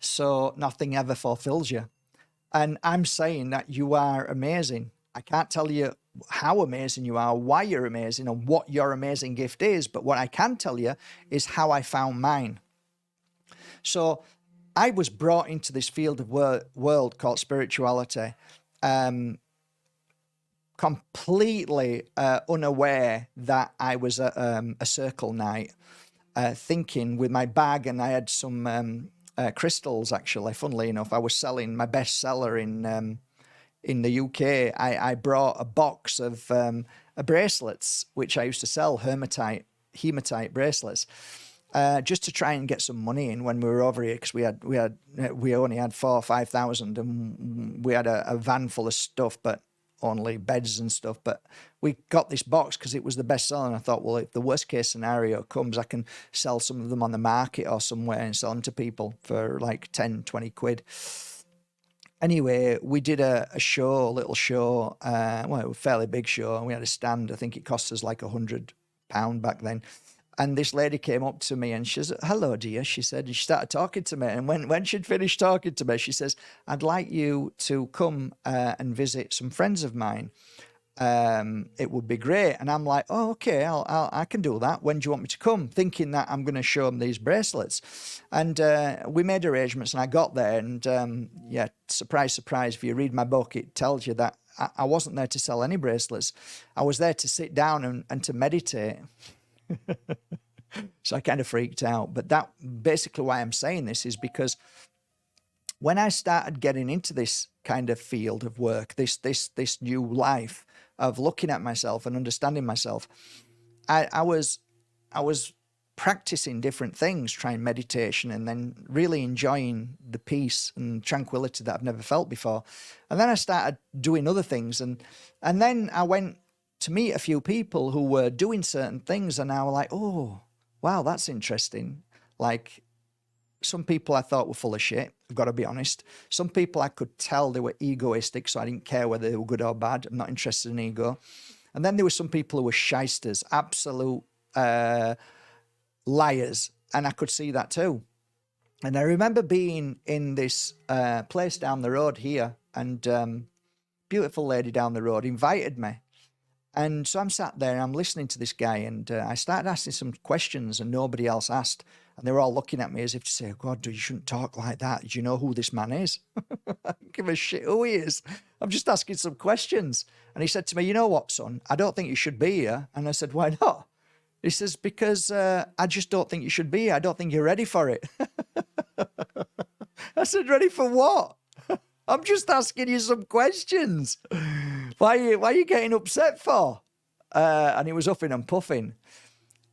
So nothing ever fulfills you. And I'm saying that you are amazing. I can't tell you how amazing you are, why you're amazing, and what your amazing gift is. But what I can tell you is how I found mine. So I was brought into this field of world called spirituality, completely unaware that I was a circle night, thinking with my bag, and I had some crystals, actually. Funnily enough, I was selling my bestseller in the UK. I brought a box of bracelets, which I used to sell, hematite bracelets, just to try and get some money in when we were over here, because we only had 4,000 or 5,000, and we had a van full of stuff, but only beds and stuff. But we got this box because it was the best seller, and I thought, well, if the worst case scenario comes, I can sell some of them on the market or somewhere and sell them to people for like 10, 20 quid. Anyway, we did a little show, a fairly big show, and we had a stand. I think it cost us like £100 back then. And this lady came up to me and she said, hello, dear, she said, and she started talking to me. And when she'd finished talking to me, she says, I'd like you to come and visit some friends of mine. It would be great. And I'm like, oh, okay, I can do that. When do you want me to come? Thinking that I'm going to show them these bracelets. And we made arrangements, and I got there. And yeah, surprise, surprise, if you read my book, it tells you that I wasn't there to sell any bracelets. I was there to sit down and to meditate. So I kind of freaked out. But that basically why I'm saying this is because when I started getting into this kind of field of work, this new life of looking at myself and understanding myself, I was practicing different things, trying meditation, and then really enjoying the peace and tranquility that I've never felt before. And then I started doing other things, and then I went to meet a few people who were doing certain things, and I was like, oh, wow, that's interesting. Like, some people I thought were full of shit, I've got to be honest. Some people I could tell they were egoistic, so I didn't care whether they were good or bad. I'm not interested in ego. And then there were some people who were shysters, absolute liars, and I could see that too. And I remember being in this place down the road here, and beautiful lady down the road invited me. And so I'm sat there and I'm listening to this guy, and I started asking some questions and nobody else asked. And they were all looking at me as if to say, God, you shouldn't talk like that. Do you know who this man is? I don't give a shit who he is. I'm just asking some questions. And he said to me, you know what, son, I don't think you should be here. And I said, why not? He says, because I just don't think you should be here. I don't think you're ready for it. I said, ready for what? I'm just asking you some questions. Why are you getting upset for? And he was huffing and puffing.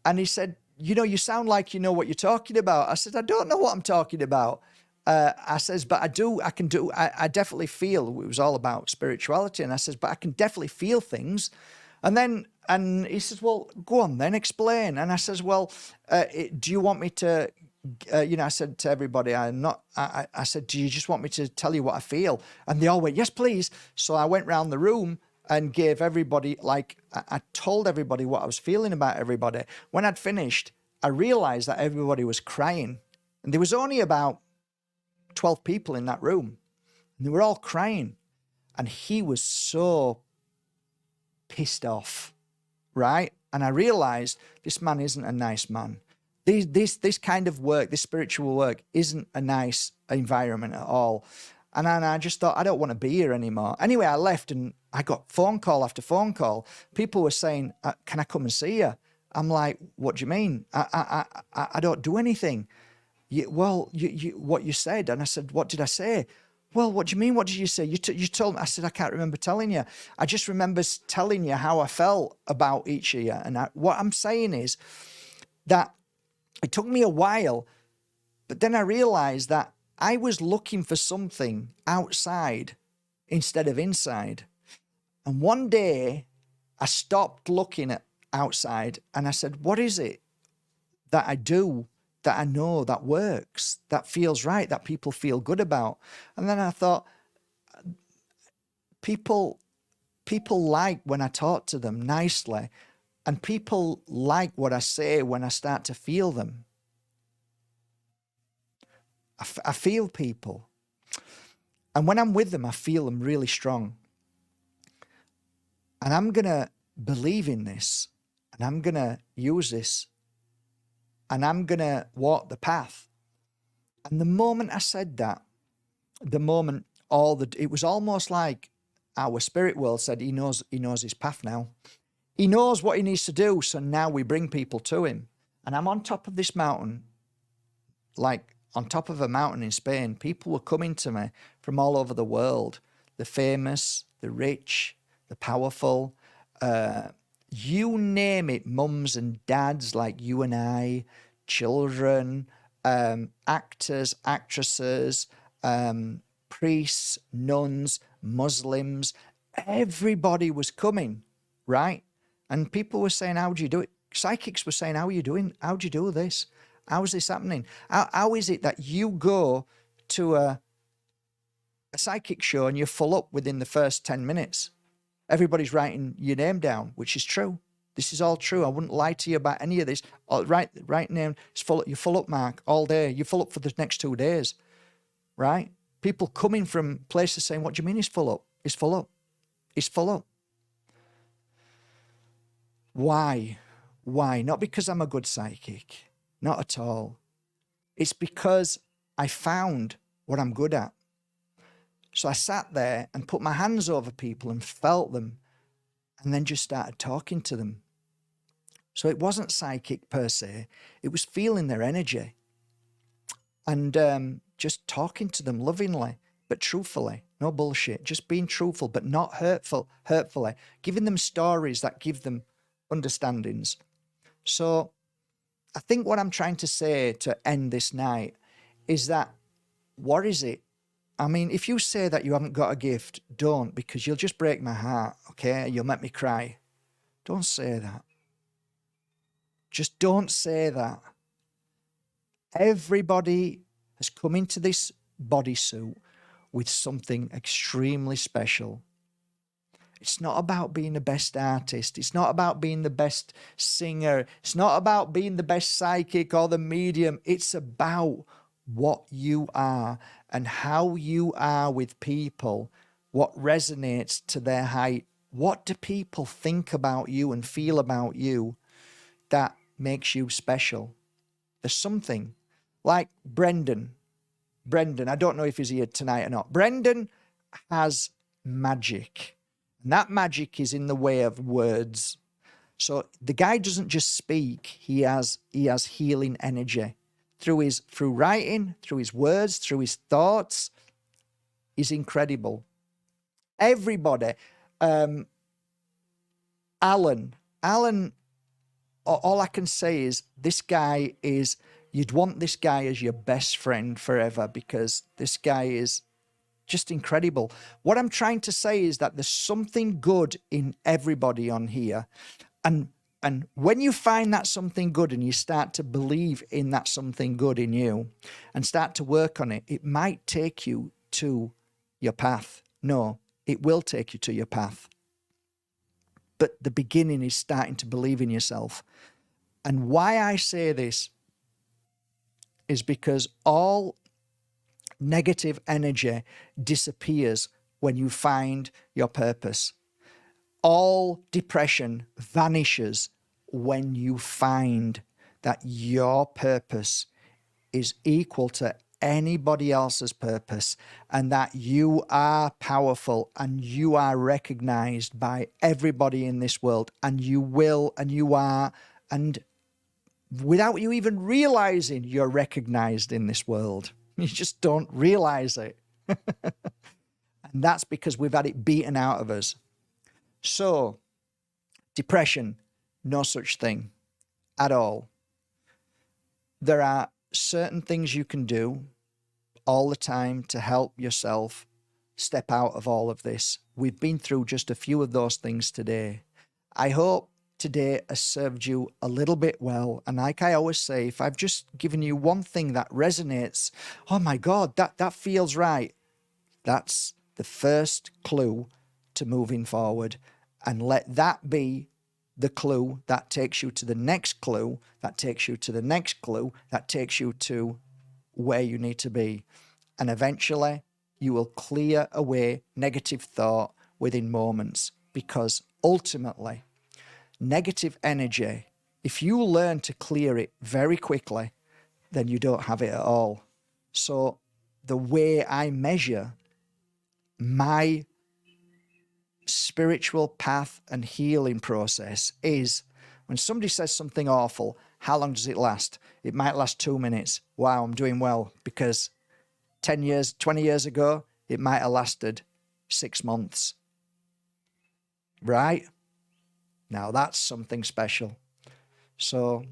And he said, you know, you sound like you know what you're talking about. I said, I don't know what I'm talking about. I says, but I definitely feel, it was all about spirituality. And I says, but I can definitely feel things. And he says, well, go on then, explain. And I says, well, do you want me to I said to everybody, I said, do you just want me to tell you what I feel? And they all went, yes, please. So I went round the room and gave everybody, I told everybody what I was feeling about everybody. When I'd finished, I realized that everybody was crying. And there was only about 12 people in that room. And they were all crying. And he was so pissed off, right? And I realized this man isn't a nice man. This kind of work, this spiritual work, isn't a nice environment at all. And I just thought, I don't want to be here anymore. Anyway, I left and I got phone call after phone call. People were saying, can I come and see you? I'm like, what do you mean? I don't do anything. What you said. And I said, what did I say? Well, what do you mean? What did you say? You told me. I said, I can't remember telling you. I just remember telling you how I felt about each of you. And what I'm saying is that it took me a while, but then I realized that I was looking for something outside instead of inside. And one day I stopped looking at outside and I said, what is it that I do, that I know, that works, that feels right, that people feel good about? And then I thought, people like when I talk to them nicely, and people like what I say when I start to feel them. I feel people. And when I'm with them, I feel them really strong. And I'm going to believe in this, and I'm going to use this, and I'm going to walk the path. And the moment I said that, it was almost like our spirit world said, he knows his path now. He knows what he needs to do. So now we bring people to him. And I'm on top of this mountain, like on top of a mountain in Spain. People were coming to me from all over the world, the famous, the rich, the powerful, you name it, mums and dads like you and I, children, actors, actresses, priests, nuns, Muslims. Everybody was coming, right? And people were saying, how do you do it? Psychics were saying, how are you doing? How do you do this? How is this happening? How is it that you go to a psychic show and you're full up within the first 10 minutes? Everybody's writing your name down, which is true. This is all true. I wouldn't lie to you about any of this. Right name, you're full up, Mark, all day. You're full up for the next 2 days, right? People coming from places saying, what do you mean he's full up? He's full up. He's full up. Why? Why? Not because I'm a good psychic. Not at all. It's because I found what I'm good at. So I sat there and put my hands over people and felt them and then just started talking to them. So it wasn't psychic per se. It was feeling their energy and just talking to them lovingly, but truthfully. No bullshit. Just being truthful, but not hurtfully. Giving them stories that give them understandings. So I think what I'm trying to say to end this night is that, what is it? I mean, if you say that you haven't got a gift, don't, because you'll just break my heart, okay? You'll make me cry. Don't say that. Just don't say that. Everybody has come into this bodysuit with something extremely special. It's not about being the best artist. It's not about being the best singer. It's not about being the best psychic or the medium. It's about what you are and how you are with people, what resonates to their height. What do people think about you and feel about you that makes you special? There's something like Brendan. I don't know if he's here tonight or not. Brendan has magic. And that magic is in the way of words. So the guy doesn't just speak, he has healing energy. Through writing, through his words, through his thoughts. He's incredible. Everybody. Alan, all I can say is this guy is, you'd want this guy as your best friend forever, because this guy is just incredible. What I'm trying to say is that there's something good in everybody on here. And And when you find that something good and you start to believe in that something good in you and start to work on it, it might take you to your path. No, it will take you to your path. But the beginning is starting to believe in yourself. And why I say this is because all negative energy disappears when you find your purpose. All depression vanishes when you find that your purpose is equal to anybody else's purpose, and that you are powerful and you are recognized by everybody in this world, and you will, and you are, and without you even realizing you're recognized in this world. You just don't realize it. And that's because we've had it beaten out of us. So, depression, no such thing at all. There are certain things you can do all the time to help yourself step out of all of this. We've been through just a few of those things today. I hope today has served you a little bit well. And like I always say, if I've just given you one thing that resonates, oh my God, that feels right. That's the first clue to moving forward. And let that be the clue that takes you to the next clue, that takes you to the next clue, that takes you to where you need to be. And eventually you will clear away negative thought within moments, because ultimately negative energy, if you learn to clear it very quickly, then you don't have it at all. So the way I measure my spiritual path and healing process is when somebody says something awful, how long does it last? It might last 2 minutes. Wow, I'm doing well. Because 10 years, 20 years ago, it might have lasted 6 months. Right? Now that's something special. So,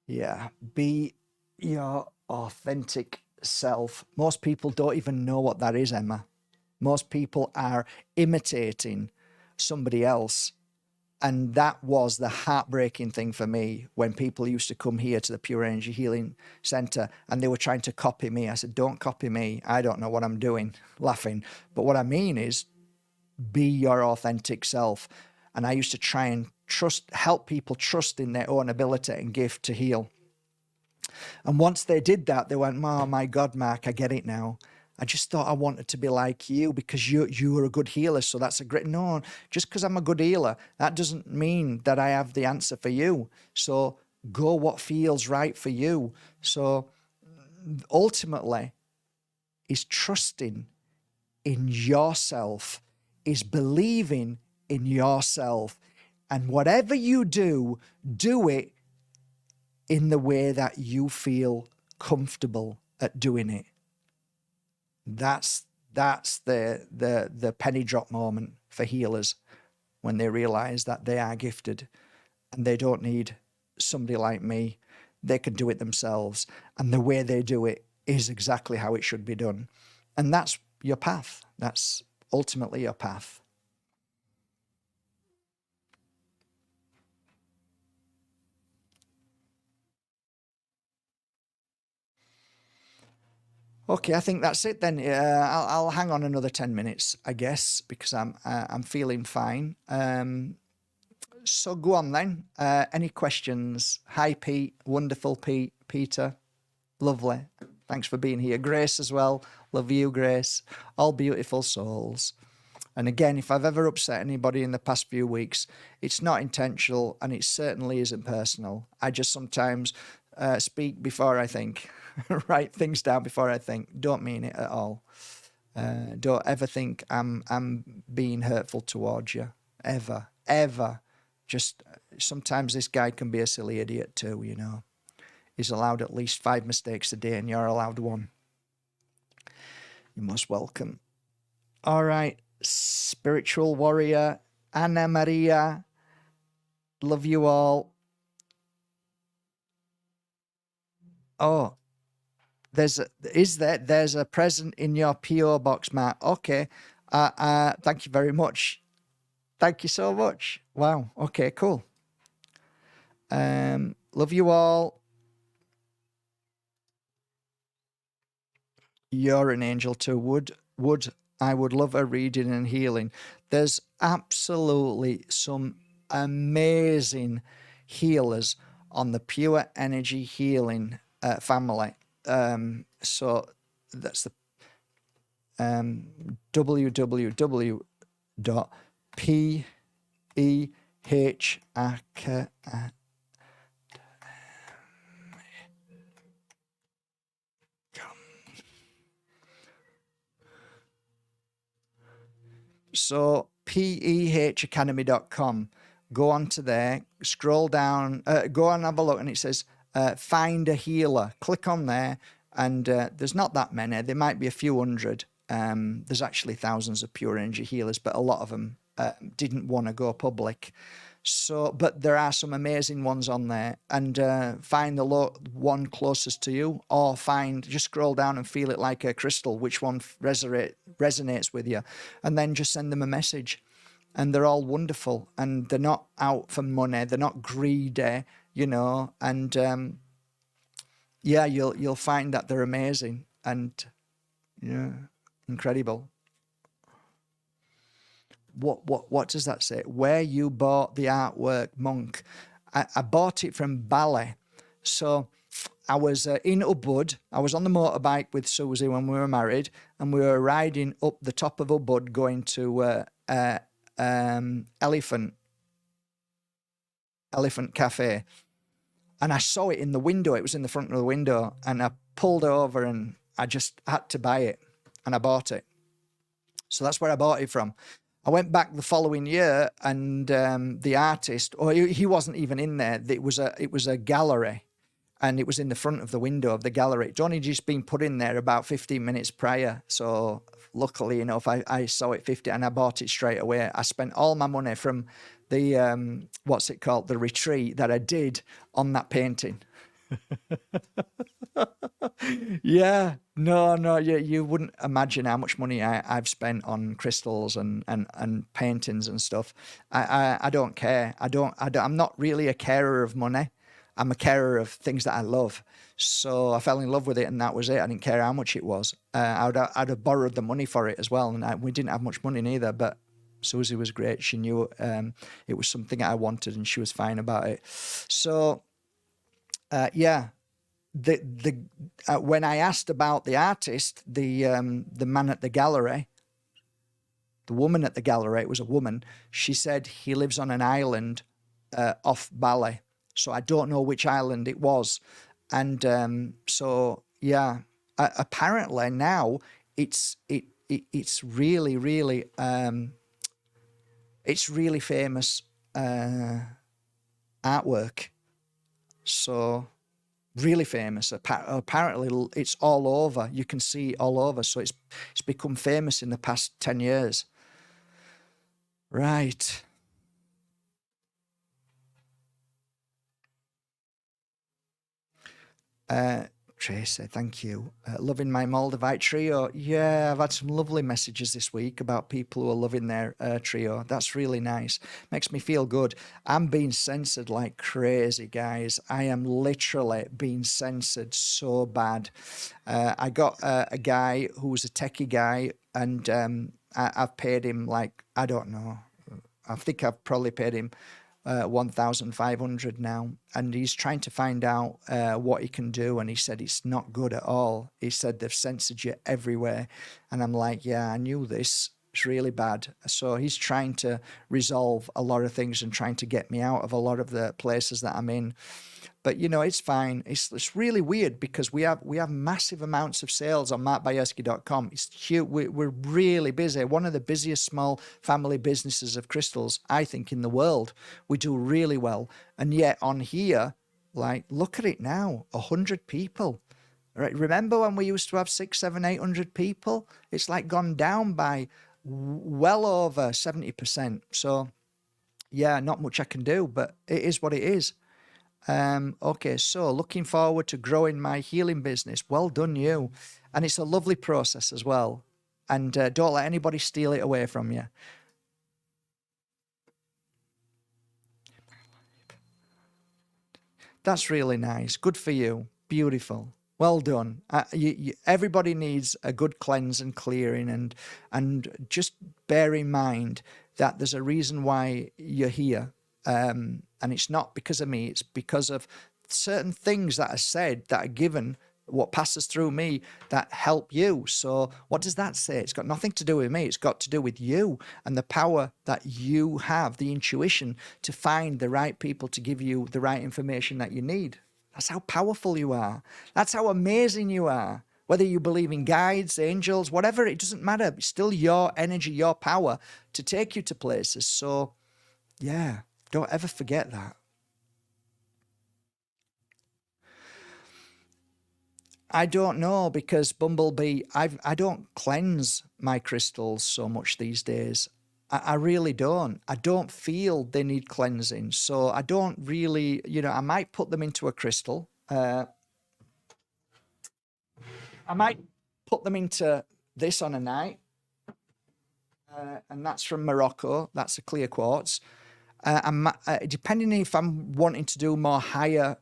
yeah, be your authentic self. Most people don't even know what that is, Emma. Most people are imitating somebody else. And that was the heartbreaking thing for me when people used to come here to the Pure Energy Healing Center and they were trying to copy me. I said, don't copy me. I don't know what I'm doing, laughing. But what I mean is be your authentic self. And I used to try and help people trust in their own ability and gift to heal. And once they did that, they went, oh my God, Mark, I get it now. I just thought I wanted to be like you because you were a good healer. So that's a great, no, just because I'm a good healer, that doesn't mean that I have the answer for you. So go what feels right for you. So ultimately is trusting in yourself, is believing in yourself. And whatever you do, do it in the way that you feel comfortable at doing it. That's the penny drop moment for healers, when they realize that they are gifted and they don't need somebody like me. They can do it themselves, and the way they do it is exactly how it should be done. And that's your path. That's ultimately your path. Okay, I think that's it then. I'll hang on another 10 minutes, I guess, because I'm feeling fine. So go on then. Any questions? Hi, Pete. Wonderful, Pete. Peter. Lovely. Thanks for being here. Grace as well. Love you, Grace. All beautiful souls. And again, if I've ever upset anybody in the past few weeks, it's not intentional, and it certainly isn't personal. I just sometimes speak before I think, write things down before I think. Don't mean it at all. Don't ever think I'm being hurtful towards you. Ever, ever. Just sometimes this guy can be a silly idiot too, you know. He's allowed at least 5 mistakes a day and you're allowed 1. You're most welcome. All right. Spiritual warrior, Anna Maria. Love you all. Oh, there's a present in your PO box, Matt. Okay. Thank you very much. Thank you so much. Wow. Okay, cool. Love you all. You're an angel too. I would love a reading and healing. There's absolutely some amazing healers on the pure energy healing family. So that's the www.pehak. So pehacademy.com. Go onto there, scroll down, go and have a look, and it says find a healer. Click on there, and there's not that many. There might be a few hundred. There's actually thousands of pure energy healers, but a lot of them didn't want to go public. So, but there are some amazing ones on there, and find the one closest to you, or just scroll down and feel it like a crystal, which one resonates with you, and then just send them a message. And they're all wonderful, and they're not out for money, they're not greedy, and yeah, you'll find that they're amazing and yeah, incredible. What does that say? Where you bought the artwork, Monk? I bought it from Bali. So I was in Ubud. I was on the motorbike with Susie when we were married, and we were riding up the top of Ubud going to Elephant Cafe. And I saw it in the window. It was in the front of the window. And I pulled over and I just had to buy it. And I bought it. So that's where I bought it from. I went back the following year, and the artist, or he wasn't even in there. It was a gallery, and it was in the front of the window of the gallery. It's only just been put in there about 15 minutes prior. So luckily enough, I saw it 50, and I bought it straight away. I spent all my money from the what's it called, the retreat that I did on that painting. Yeah, no, you wouldn't imagine how much money I've spent on crystals and paintings and stuff. I don't care. I'm not really a carer of money. I'm a carer of things that I love. So I fell in love with it, and that was it. I didn't care how much it was. I'd have borrowed the money for it as well, and we didn't have much money neither. But Susie was great. She knew it was something I wanted, and she was fine about it. So yeah. When I asked about the artist, the man at the gallery, the woman at the gallery, it was a woman. She said he lives on an island off Bali, so I don't know which island it was. And so yeah, apparently now it's really it's really famous artwork. So. Really famous. Apparently, it's all over. You can see all over. So it's become famous in the past 10 years. Right. Tracy, thank you. Loving my Moldavite trio. Yeah, I've had some lovely messages this week about people who are loving their trio. That's really nice. Makes me feel good. I'm being censored like crazy, guys. I am literally being censored so bad. I got a guy who was a techie guy, and I've paid him like, I don't know. I think I've probably paid him 1,500 now, and he's trying to find out what he can do, and he said it's not good at all. He said they've censored you everywhere, and I'm like, yeah, I knew this. It's really bad. So he's trying to resolve a lot of things and trying to get me out of a lot of the places that I'm in. But it's fine. It's really weird because we have massive amounts of sales on markbajerski.com. It's huge. We're really busy. One of the busiest small family businesses of crystals, I think, in the world. We do really well. And yet on here, like, look at it now, 100 people. Right? Remember when we used to have 600, 700, 800 people? It's like gone down by well over 70%. So yeah, not much I can do, but it is what it is. Okay, so looking forward to growing my healing business. Well done, you. And it's a lovely process as well. And don't let anybody steal it away from you. That's really nice. Good for you. Beautiful. Well done. Everybody needs a good cleanse and clearing, and just bear in mind that there's a reason why you're here, and it's not because of me. It's because of certain things that are said, that are given, what passes through me, that help you. So what does that say? It's got nothing to do with me. It's got to do with you and the power that you have, the intuition to find the right people to give you the right information that you need. That's how powerful you are. That's how amazing you are. Whether you believe in guides, angels, whatever, it doesn't matter. It's still your energy, your power to take you to places. So yeah, don't ever forget that. I don't know, because Bumblebee, I don't cleanse my crystals so much these days. I really don't. I don't feel they need cleansing. So I don't really, I might put them into a crystal. I might put them into this on a night. And that's from Morocco. That's a clear quartz. Depending if I'm wanting to do more higher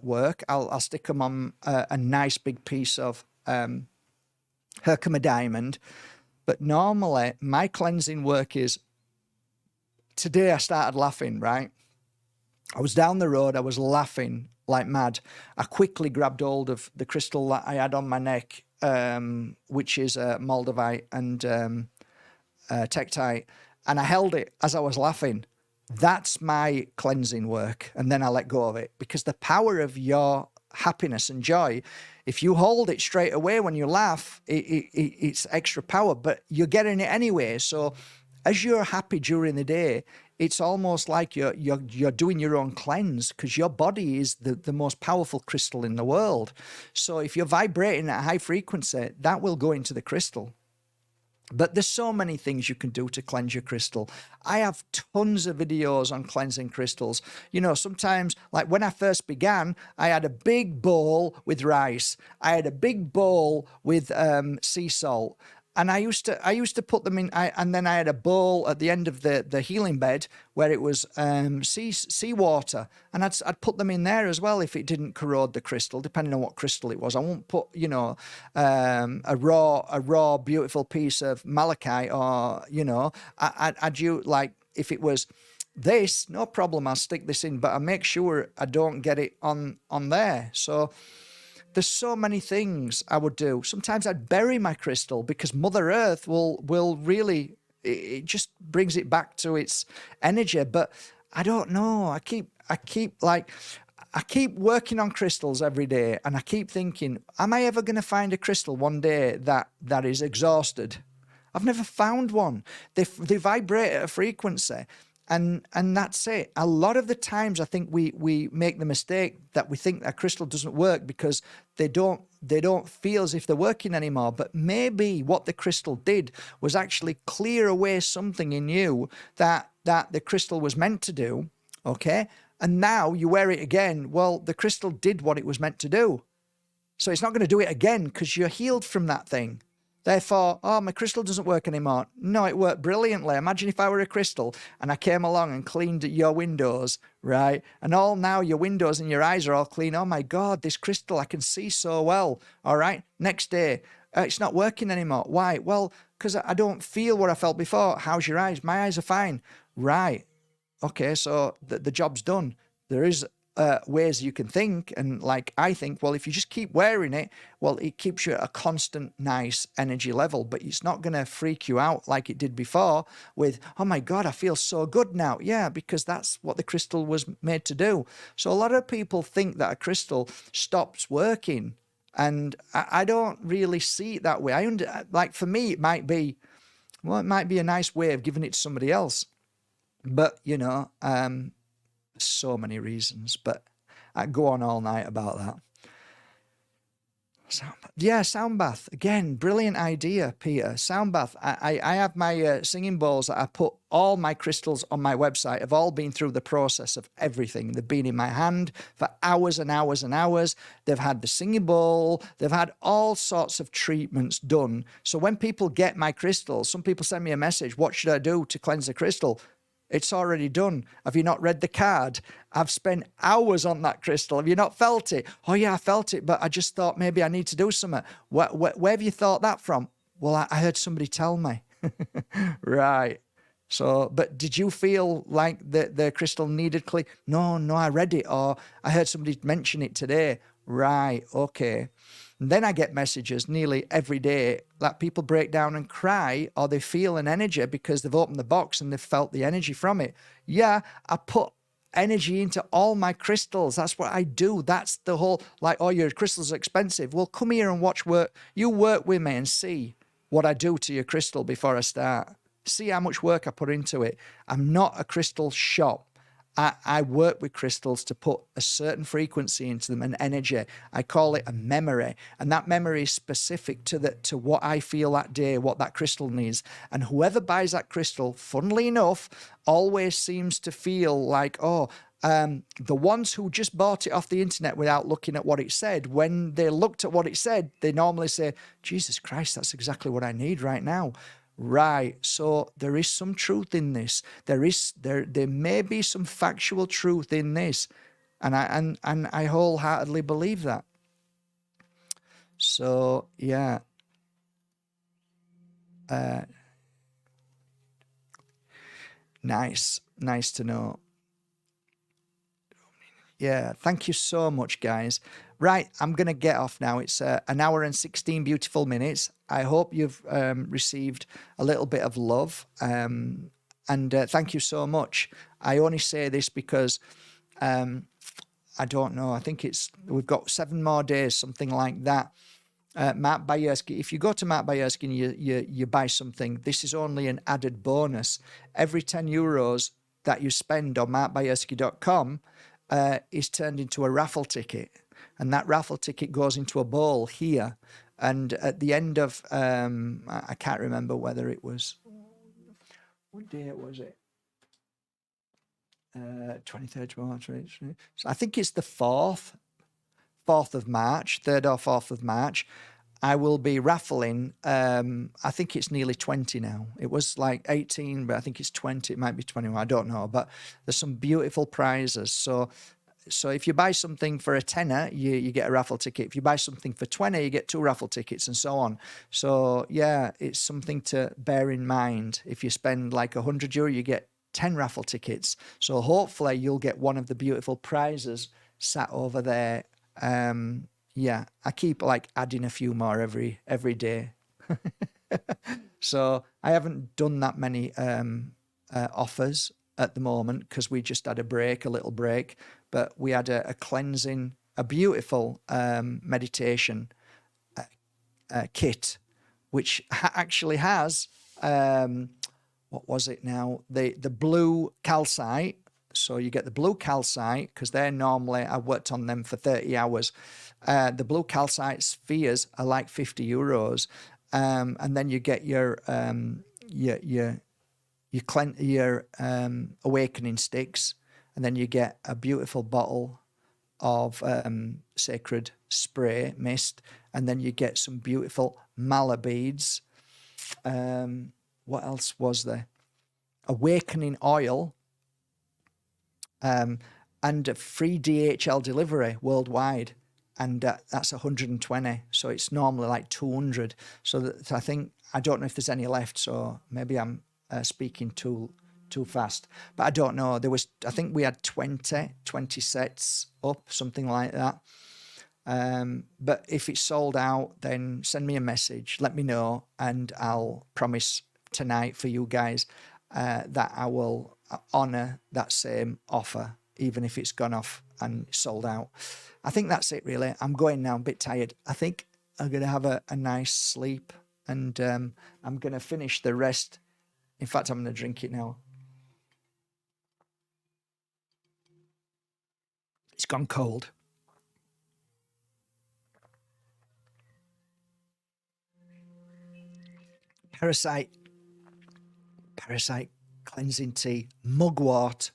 work, I'll stick them on a nice big piece of Herkimer diamond. But normally, my cleansing work is, today I started laughing, right? I was down the road, I was laughing like mad. I quickly grabbed hold of the crystal that I had on my neck, which is Moldavite and Tektite, and I held it as I was laughing. That's my cleansing work. And then I let go of it, because the power of your happiness and joy, if you hold it straight away when you laugh, it's extra power, but you're getting it anyway. So as you're happy during the day, it's almost like you're doing your own cleanse, because your body is the most powerful crystal in the world. So if you're vibrating at a high frequency, that will go into the crystal. But there's so many things you can do to cleanse your crystal. I have tons of videos on cleansing crystals. Sometimes, like when I first began, I had a big bowl with rice. I had a big bowl with sea salt. And I used to put them in, and then I had a bowl at the end of the healing bed where it was sea water, and I'd put them in there as well if it didn't corrode the crystal, depending on what crystal it was. I won't put a raw beautiful piece of malachite, or I'd do, like, if it was this, no problem, I'll stick this in, but I make sure I don't get it on there. So there's so many things I would do. Sometimes I'd bury my crystal, because Mother Earth will really, it just brings it back to its energy. But I don't know. I keep working on crystals every day, and I keep thinking, am I ever going to find a crystal one day that is exhausted? I've never found one. They vibrate at a frequency. And that's it. A lot of the times I think we make the mistake that we think a crystal doesn't work because they don't feel as if they're working anymore. But maybe what the crystal did was actually clear away something in you that the crystal was meant to do. Okay. And now you wear it again. Well, the crystal did what it was meant to do. So it's not going to do it again because you're healed from that thing. Therefore, oh, my crystal doesn't work anymore. No, it worked brilliantly. Imagine if I were a crystal and I came along and cleaned your windows, right? And all now your windows and your eyes are all clean. Oh my God, this crystal, I can see so well. All right. Next day, it's not working anymore. Why? Well, because I don't feel what I felt before. How's your eyes? My eyes are fine. Right. Okay. So the job's done. There is ways you can think, and like I think, well, if you just keep wearing it, well, it keeps you at a constant nice energy level, but it's not going to freak you out like it did before with, oh my God, I feel so good now. Yeah, because that's what the crystal was made to do. So a lot of people think that a crystal stops working, and I don't really see it that way. Like for me, it might be a nice way of giving it to somebody else, but so many reasons, but I go on all night about that. Sound bath. Again, brilliant idea, Peter. Sound bath. I have my singing bowls that I put all my crystals on my website, have all been through the process of everything. They've been in my hand for hours and hours and hours. They've had the singing bowl. They've had all sorts of treatments done. So when people get my crystals, some people send me a message, what should I do to cleanse the crystal? It's already done. Have you not read the card? I've spent hours on that crystal. Have you not felt it? Oh, yeah, I felt it, but I just thought maybe I need to do something. Where have you thought that from? Well, I heard somebody tell me. Right. So, but did you feel like the crystal needed clean? No, I read it, or I heard somebody mention it today. Right. Okay. And then I get messages nearly every day that people break down and cry, or they feel an energy because they've opened the box and they've felt the energy from it. Yeah, I put energy into all my crystals. That's what I do. That's the whole, like, oh, your crystals are expensive. Well, come here and watch work. You work with me and see what I do to your crystal before I start. See how much work I put into it. I'm not a crystal shop. I work with crystals to put a certain frequency into them, an energy. I call it a memory, and that memory is specific to what I feel that day, what that crystal needs. And whoever buys that crystal, funnily enough, always seems to feel like, the ones who just bought it off the internet without looking at what it said, when they looked at what it said, they normally say, Jesus Christ, that's exactly what I need right now. Right. So there is some truth in this. There may be some factual truth in this. And I wholeheartedly believe that. So yeah. Nice. Nice to know. Yeah, thank you so much, guys. Right, I'm going to get off now. It's an hour and 16 beautiful minutes. I hope you've received a little bit of love. And thank you so much. I only say this because I don't know. I think we've got 7 more days, something like that. Mark Bajerski, if you go to Mark Bajerski and you buy something, this is only an added bonus. Every €10 that you spend on markbajerski.com is turned into a raffle ticket. And that raffle ticket goes into a bowl here. And at the end of, I can't remember whether it was, what day was it? 23rd March. So I think it's the 4th of March, 3rd or 4th of March. I will be raffling, I think it's nearly 20 now. It was like 18, but I think it's 20. It might be 21. I don't know. But there's some beautiful prizes. So if you buy something for a tenner, you get a raffle ticket. If you buy something for 20, you get 2 raffle tickets and so on. So yeah, it's something to bear in mind. If you spend like €100, you get 10 raffle tickets. So hopefully you'll get one of the beautiful prizes sat over there. Yeah, I keep like adding a few more every day. So I haven't done that many offers at the moment because we just had a little break. But we had a cleansing, a beautiful meditation kit, which actually has what was it now? The blue calcite. So you get the blue calcite because they're normally, I worked on them for 30 hours. The blue calcite spheres are like €50, and then you get your awakening sticks, and then you get a beautiful bottle of sacred spray mist, and then you get some beautiful mala beads. What else was there? Awakening oil, and a free DHL delivery worldwide. And that's 120. So it's normally like 200. So I think, I don't know if there's any left. So maybe I'm speaking too fast. But I don't know. I think we had 20 sets up, something like that. But if it's sold out, then send me a message. Let me know. And I'll promise tonight for you guys that I will honor that same offer, even if it's gone off and sold out. I think that's it, really. I'm going now. I'm a bit tired. I think I'm going to have a nice sleep, and I'm going to finish the rest. In fact, I'm going to drink it now. It's gone cold. Parasite cleansing tea, mugwort,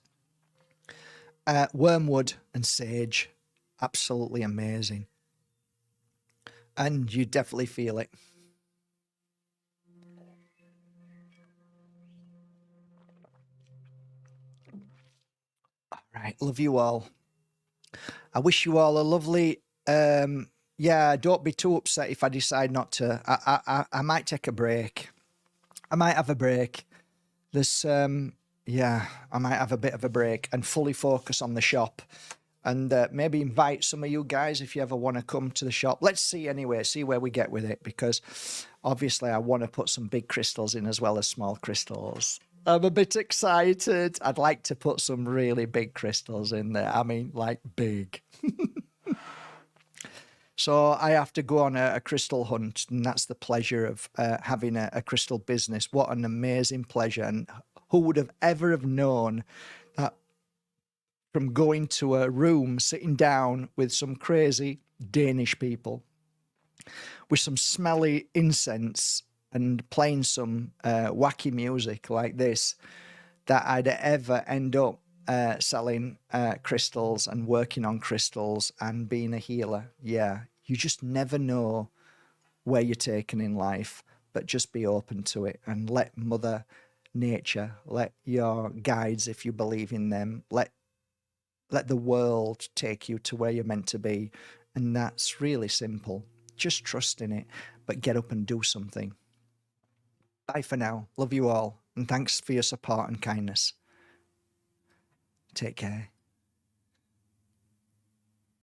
wormwood and sage. Absolutely amazing. And you definitely feel it. Right. Love you all. I wish you all a lovely. Yeah, don't be too upset if I decide not to. I might take a break. I might have a break. There's yeah, I might have a bit of a break and fully focus on the shop, and maybe invite some of you guys if you ever want to come to the shop. Let's see anyway, see where we get with it, because obviously I want to put some big crystals in as well as small crystals. I'm a bit excited. I'd like to put some really big crystals in there. I mean, like big. So I have to go on a crystal hunt, and that's the pleasure of having a crystal business. What an amazing pleasure! And who would have ever have known that from going to a room, sitting down with some crazy Danish people, with some smelly incense and playing some wacky music like this, that I'd ever end up selling crystals and working on crystals and being a healer. Yeah, you just never know where you're taken in life, but just be open to it and let Mother Nature, let your guides, if you believe in them, let the world take you to where you're meant to be. And that's really simple. Just trust in it, but get up and do something. Bye for now. Love you all. And thanks for your support and kindness. Take care.